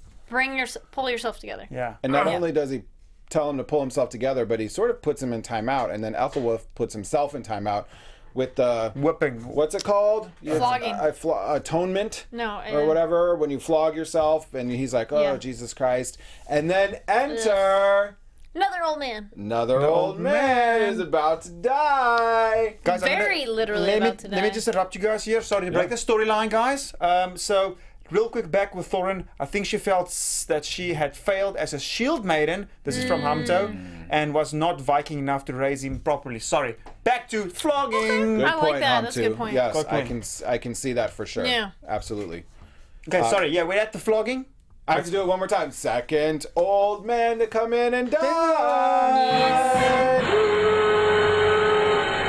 [SPEAKER 3] Pull yourself together.
[SPEAKER 4] Yeah.
[SPEAKER 1] And not only does he tell him to pull himself together, but he sort of puts him in timeout, and then Ethelwulf puts himself in timeout with the
[SPEAKER 4] whipping.
[SPEAKER 1] What's it called?
[SPEAKER 3] Flogging.
[SPEAKER 1] Atonement.
[SPEAKER 3] No.
[SPEAKER 1] Or whatever, when you flog yourself, and he's like, oh, Jesus Christ. And then enter...
[SPEAKER 3] Another old man.
[SPEAKER 1] Another old man is about to die.
[SPEAKER 4] Guys,
[SPEAKER 3] Very literally about to die.
[SPEAKER 4] Let me just interrupt you guys here. Sorry to break the storyline, guys. So, real quick back with Thorin. I think she felt that she had failed as a shield maiden. This is from Hamto. And was not Viking enough to raise him properly. Sorry. Back to flogging.
[SPEAKER 1] Good
[SPEAKER 3] I
[SPEAKER 1] point,
[SPEAKER 3] like that. That's a good point.
[SPEAKER 1] Yes,
[SPEAKER 4] Good point.
[SPEAKER 1] I can see that for sure.
[SPEAKER 3] Yeah.
[SPEAKER 1] Absolutely.
[SPEAKER 4] Okay, sorry. Yeah, we're at the flogging.
[SPEAKER 1] I have to do it one more time. Second old man to come in and die.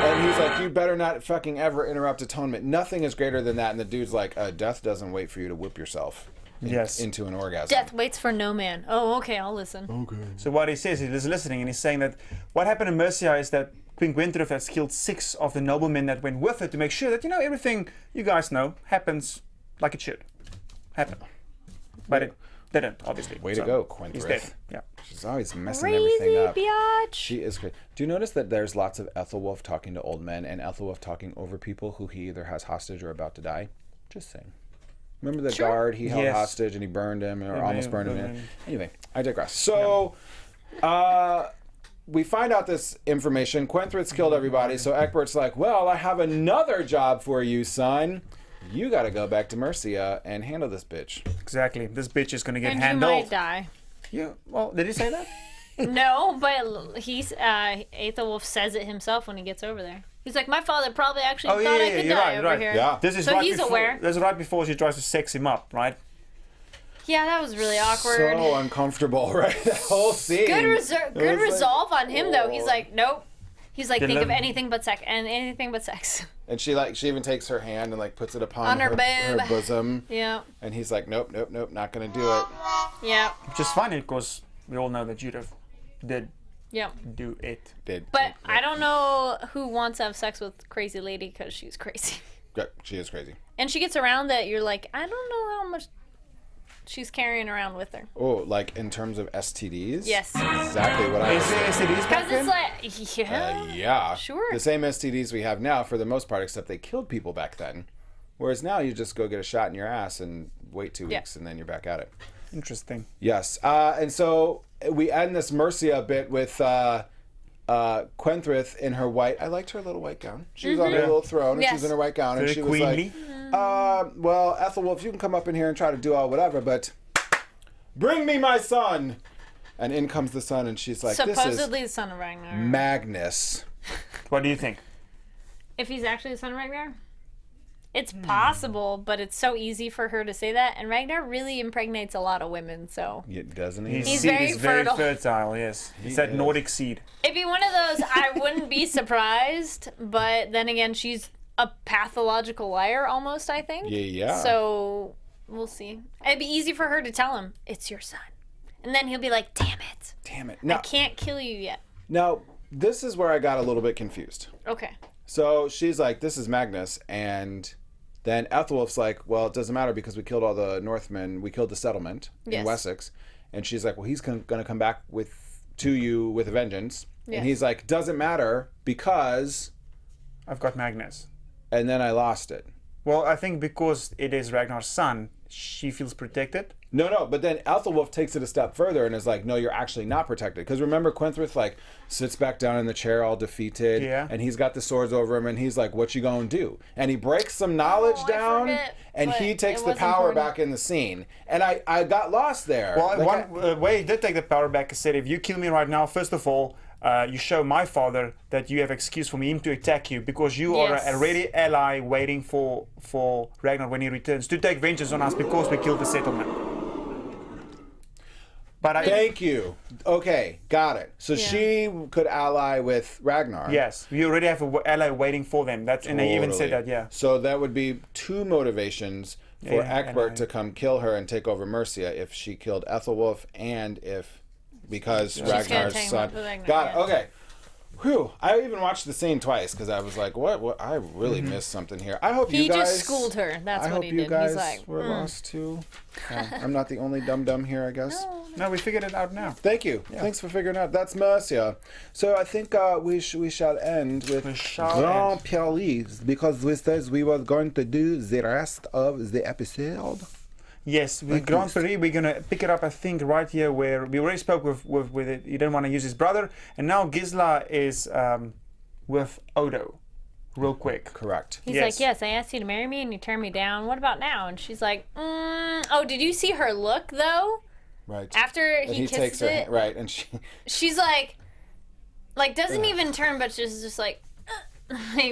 [SPEAKER 1] And he's like, you better not fucking ever interrupt atonement. Nothing is greater than that. And the dude's like, death doesn't wait for you to whip yourself into an orgasm.
[SPEAKER 3] Death waits for no man. Oh, okay, I'll listen.
[SPEAKER 1] Okay.
[SPEAKER 4] So what he says, he's listening, and he's saying that what happened in Mercia is that Queen Gwynthryth has killed 6 of the noblemen that went with her to make sure that, everything you guys know happens like it should happen. But it didn't, obviously.
[SPEAKER 1] Way to go, Gwynthryth.
[SPEAKER 4] He's dead. Yeah.
[SPEAKER 1] She's always messing
[SPEAKER 3] Crazy
[SPEAKER 1] everything up.
[SPEAKER 3] biatch.
[SPEAKER 1] She is crazy. Do you notice that there's lots of Ethelwulf talking to old men and Ethelwulf talking over people who he either has hostage or about to die? Just saying. Remember the guard he held hostage and he burned him or almost burned him? Anyway, I digress. So, we find out this information. Gwynthryth's killed everybody, so Egbert's like, well, I have another job for you, son. You got to go back to Mercia and handle this bitch.
[SPEAKER 4] Exactly. This bitch is going to get
[SPEAKER 3] And
[SPEAKER 4] handled.
[SPEAKER 3] you might die.
[SPEAKER 4] Well, did he say that?
[SPEAKER 3] No, but Aethelwulf says it himself when he gets over there. He's like, my father probably actually thought I could die over here.
[SPEAKER 1] Yeah.
[SPEAKER 4] This is
[SPEAKER 3] So
[SPEAKER 4] right
[SPEAKER 3] he's
[SPEAKER 4] before,
[SPEAKER 3] aware.
[SPEAKER 4] This is right before she tries to sex him up, right?
[SPEAKER 3] Yeah, that was really awkward.
[SPEAKER 1] So uncomfortable, right? That whole scene.
[SPEAKER 3] Good
[SPEAKER 1] like,
[SPEAKER 3] resolve on him though. He's like, nope. He's like, think of
[SPEAKER 4] Didn't-
[SPEAKER 3] anything but sex and anything but sex.
[SPEAKER 1] And she even takes her hand and puts it upon
[SPEAKER 3] her
[SPEAKER 1] her
[SPEAKER 3] boob.
[SPEAKER 1] bosom.
[SPEAKER 3] Yeah.
[SPEAKER 1] And he's like, nope, not gonna do it.
[SPEAKER 3] Yeah.
[SPEAKER 4] Which is funny because we all know that Judith did
[SPEAKER 3] Yeah.
[SPEAKER 4] do it.
[SPEAKER 3] But I don't know who wants to have sex with crazy lady because she's crazy.
[SPEAKER 1] Yeah, she is crazy.
[SPEAKER 3] And she gets around that you're like, I don't know how much she's carrying around with her.
[SPEAKER 1] Oh, like in terms of STDs?
[SPEAKER 3] Yes.
[SPEAKER 1] Exactly what I was saying.
[SPEAKER 4] STDs back
[SPEAKER 3] Because
[SPEAKER 4] then?
[SPEAKER 3] it's like, yeah.
[SPEAKER 1] Yeah.
[SPEAKER 3] Sure.
[SPEAKER 1] The same STDs we have now for the most part, except they killed people back then. Whereas now you just go get a shot in your ass and wait 2 weeks and then you're back at it.
[SPEAKER 4] Interesting.
[SPEAKER 1] Yes. And so we end this Mercia bit with Gwynthryth in her white. I liked her little white gown. She was on her little throne and she was in her white gown.
[SPEAKER 4] Very
[SPEAKER 1] and she
[SPEAKER 4] queenly.
[SPEAKER 1] was like, well, Ethelwulf, you can come up in here and try to do all whatever, but bring me my son. And in comes the son and she's like,
[SPEAKER 3] Supposedly
[SPEAKER 1] this
[SPEAKER 3] the son of Ragnar.
[SPEAKER 1] is Magnus.
[SPEAKER 4] What do you think?
[SPEAKER 3] If he's actually the son of Ragnar? It's possible, but it's so easy for her to say that. And Ragnar really impregnates a lot of women, so.
[SPEAKER 1] Yeah, doesn't he?
[SPEAKER 3] He's
[SPEAKER 4] seed
[SPEAKER 3] very
[SPEAKER 4] is very
[SPEAKER 3] fertile.
[SPEAKER 4] fertile, yes. It's that
[SPEAKER 1] is.
[SPEAKER 4] Nordic seed.
[SPEAKER 3] It'd be one of those, I wouldn't be surprised, but then again, she's a pathological liar almost, I think.
[SPEAKER 1] Yeah.
[SPEAKER 3] So, we'll see. It'd be easy for her to tell him, it's your son. And then he'll be like, damn it.
[SPEAKER 1] Damn it.
[SPEAKER 3] I can't kill you yet.
[SPEAKER 1] Now, this is where I got a little bit confused.
[SPEAKER 3] Okay.
[SPEAKER 1] So she's like, this is Magnus. And then Ethelwulf's like, well, it doesn't matter because we killed all the Northmen. We killed the settlement in Wessex. And she's like, well, he's going to come back to you with a vengeance.
[SPEAKER 3] Yes.
[SPEAKER 1] And he's like, doesn't matter because...
[SPEAKER 4] I've got Magnus.
[SPEAKER 1] And then I lost it.
[SPEAKER 4] Well, I think because it is Ragnar's son, she feels protected.
[SPEAKER 1] No, but then Ethelwulf takes it a step further and is like, no, you're actually not protected. Because remember, Gwynthryth, sits back down in the chair all defeated.
[SPEAKER 4] Yeah.
[SPEAKER 1] And he's got the swords over him, and he's like, what you gonna do? And he breaks some knowledge
[SPEAKER 3] I
[SPEAKER 1] down,
[SPEAKER 3] forget,
[SPEAKER 1] and
[SPEAKER 3] but
[SPEAKER 1] he takes
[SPEAKER 3] it
[SPEAKER 1] the
[SPEAKER 3] was
[SPEAKER 1] power
[SPEAKER 3] important.
[SPEAKER 1] back in the scene. And I got lost there.
[SPEAKER 4] Well,
[SPEAKER 1] Like,
[SPEAKER 4] one way he did take the power back is said, if you kill me right now, first of all, you show my father that you have excuse for him to attack you because you are a ready ally waiting for Ragnar when he returns to take vengeance on us because we killed the settlement. But
[SPEAKER 1] Thank you. Okay, got it. So she could ally with Ragnar.
[SPEAKER 4] Yes, we already have an ally waiting for them. And they even said that, yeah.
[SPEAKER 1] So that would be 2 motivations for Egbert
[SPEAKER 4] and
[SPEAKER 1] to come kill her and take over Mercia if she killed Ethelwulf and because Ragnar's son. Got it. Okay. Whew. I even watched the scene twice because I was like, what? I really missed something here. I hope you guys...
[SPEAKER 3] He just schooled her. That's what he did.
[SPEAKER 1] I hope you guys
[SPEAKER 3] He's like,
[SPEAKER 1] were lost too. I'm not the only dum-dum here, I guess.
[SPEAKER 4] No, we figured it out now.
[SPEAKER 1] Thank you. Yeah. Thanks for figuring out. That's Mercia. So I think we shall end with Grand Pierlis because we said we were going to do the rest of the episode.
[SPEAKER 4] Yes, with Grand Prix, we're going to pick it up, I think, right here where we already spoke with it. He didn't want to use his brother. And now Gisla is with Odo, real quick.
[SPEAKER 1] Correct.
[SPEAKER 3] He's like, yes, I asked you to marry me and you turned me down. What about now? And she's like, oh, did you see her look, though?
[SPEAKER 1] Right.
[SPEAKER 3] After he
[SPEAKER 1] takes her hand, right, and
[SPEAKER 3] she's like doesn't even turn, but she's just like,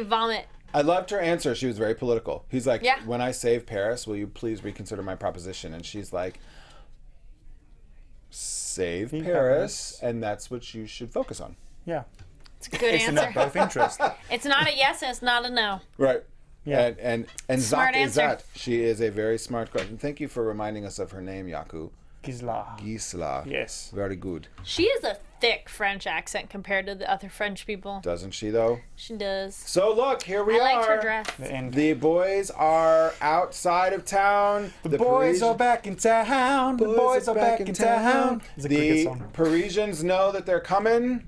[SPEAKER 3] vomit.
[SPEAKER 1] I loved her answer. She was very political. He's like,
[SPEAKER 3] yeah.
[SPEAKER 1] When I save Paris, will you please reconsider my proposition? And she's like, save Paris, and that's what you should focus on.
[SPEAKER 4] Yeah.
[SPEAKER 3] It's a good answer.
[SPEAKER 4] It's in both interests.
[SPEAKER 3] It's not a yes and it's not a no.
[SPEAKER 1] Right.
[SPEAKER 4] Yeah.
[SPEAKER 1] And
[SPEAKER 3] smart
[SPEAKER 1] Zak is
[SPEAKER 3] answer.
[SPEAKER 1] that. She is a very smart question. Thank you for reminding us of her name, Jaco.
[SPEAKER 4] Gisla. Yes.
[SPEAKER 1] Very good.
[SPEAKER 3] She has a thick French accent compared to the other French people.
[SPEAKER 1] Doesn't she, though?
[SPEAKER 3] She does.
[SPEAKER 1] So, look, here we are.
[SPEAKER 3] I liked her dress.
[SPEAKER 1] The boys are outside of town.
[SPEAKER 4] The boys are back in town. The boys are back in town.
[SPEAKER 1] The Parisians know that they're coming.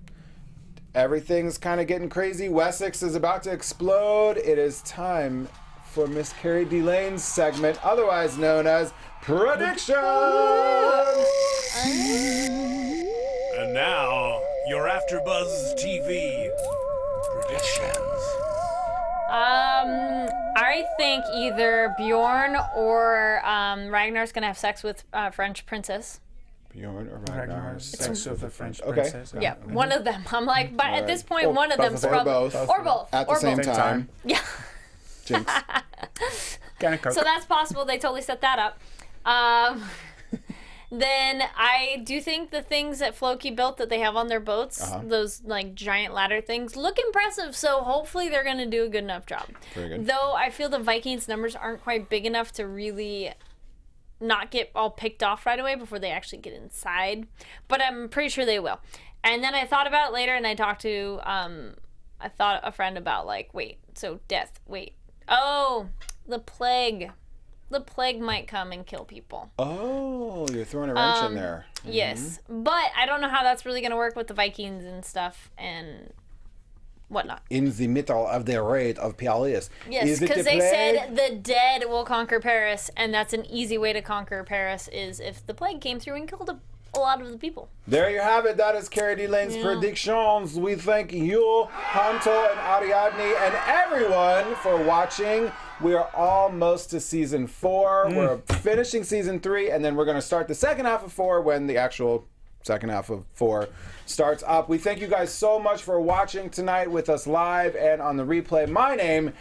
[SPEAKER 1] Everything's kind of getting crazy. Wessex is about to explode. It is time for Miss Kari Lane's segment, otherwise known as Predictions!
[SPEAKER 2] And now, your AfterBuzz TV predictions.
[SPEAKER 3] I think either Bjorn or Ragnar's gonna have sex with French princess.
[SPEAKER 1] Bjorn or Ragnar?
[SPEAKER 4] Sex with a French
[SPEAKER 1] Okay.
[SPEAKER 4] princess.
[SPEAKER 3] Yeah, one of them. I'm like, but at this point, one of them's
[SPEAKER 1] Or
[SPEAKER 3] probably
[SPEAKER 1] both.
[SPEAKER 3] or both
[SPEAKER 1] At the
[SPEAKER 3] or
[SPEAKER 1] same
[SPEAKER 3] both.
[SPEAKER 1] time.
[SPEAKER 3] Yeah.
[SPEAKER 1] Jinx.
[SPEAKER 4] Kind of coke.
[SPEAKER 3] So that's possible. They totally set that up. Then I do think the things that Floki built that they have on their boats, those like giant ladder things, look impressive. So hopefully they're going to do a good enough job.
[SPEAKER 1] Very good.
[SPEAKER 3] Though I feel the Vikings numbers aren't quite big enough to really not get all picked off right away before they actually get inside. But I'm pretty sure they will. And then I thought about it later and I talked to a friend about like, oh, the plague. The plague might come and kill people.
[SPEAKER 1] Oh, you're throwing a wrench in there.
[SPEAKER 3] Yes. But I don't know how that's really going to work with the Vikings and stuff and whatnot.
[SPEAKER 1] In the middle of the raid of Pialius.
[SPEAKER 3] Yes, because they said the dead will conquer Paris, and that's an easy way to conquer Paris is if the plague came through and killed a lot of the people.
[SPEAKER 1] There you have it. That is Kari Lane's predictions. We thank you, Hanto and Ariadne, and everyone for watching. We are almost to season 4. We're finishing season 3, and then we're going to start the second half of 4 when the actual second half of 4 starts up. We thank you guys so much for watching tonight with us live and on the replay. My name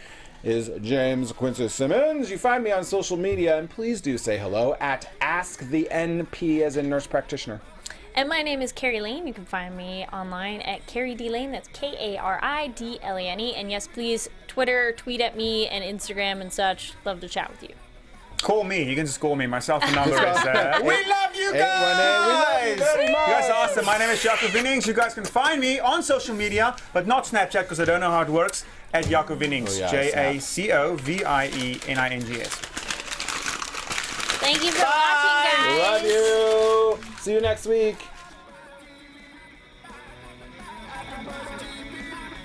[SPEAKER 1] is James Quincy Simmons. You find me on social media, and please do say hello at AskTheNP as in nurse practitioner.
[SPEAKER 3] And my name is Kari Lane. You can find me online at Kari D Lane. That's KARIDLANE. And yes, please tweet at me and Instagram and such. Love to chat with you.
[SPEAKER 4] Call me. You can just call me. My cell phone number is... we love you guys!
[SPEAKER 1] We love you very much.
[SPEAKER 4] You guys are awesome. My name is Jaco Vienings. You guys can find me on social media, but not Snapchat because I don't know how it works, at Jaco Vienings. JACOVIENINGS.
[SPEAKER 3] Thank you for watching, guys.
[SPEAKER 1] Love you. See you next week.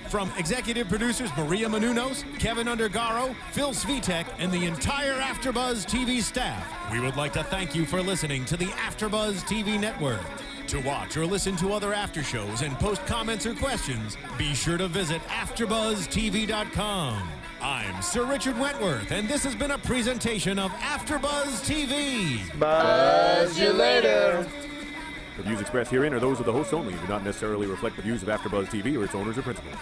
[SPEAKER 2] From executive producers Maria Menounos, Kevin Undergaro, Phil Svitek, and the entire AfterBuzz TV staff, we would like to thank you for listening to the AfterBuzz TV network. To watch or listen to other after shows and post comments or questions, be sure to visit AfterBuzzTV.com. I'm Sir Richard Wentworth, and this has been a presentation of AfterBuzz TV.
[SPEAKER 1] Buzz you later.
[SPEAKER 5] The views expressed herein are those of the hosts only and do not necessarily reflect the views of AfterBuzz TV or its owners or principals.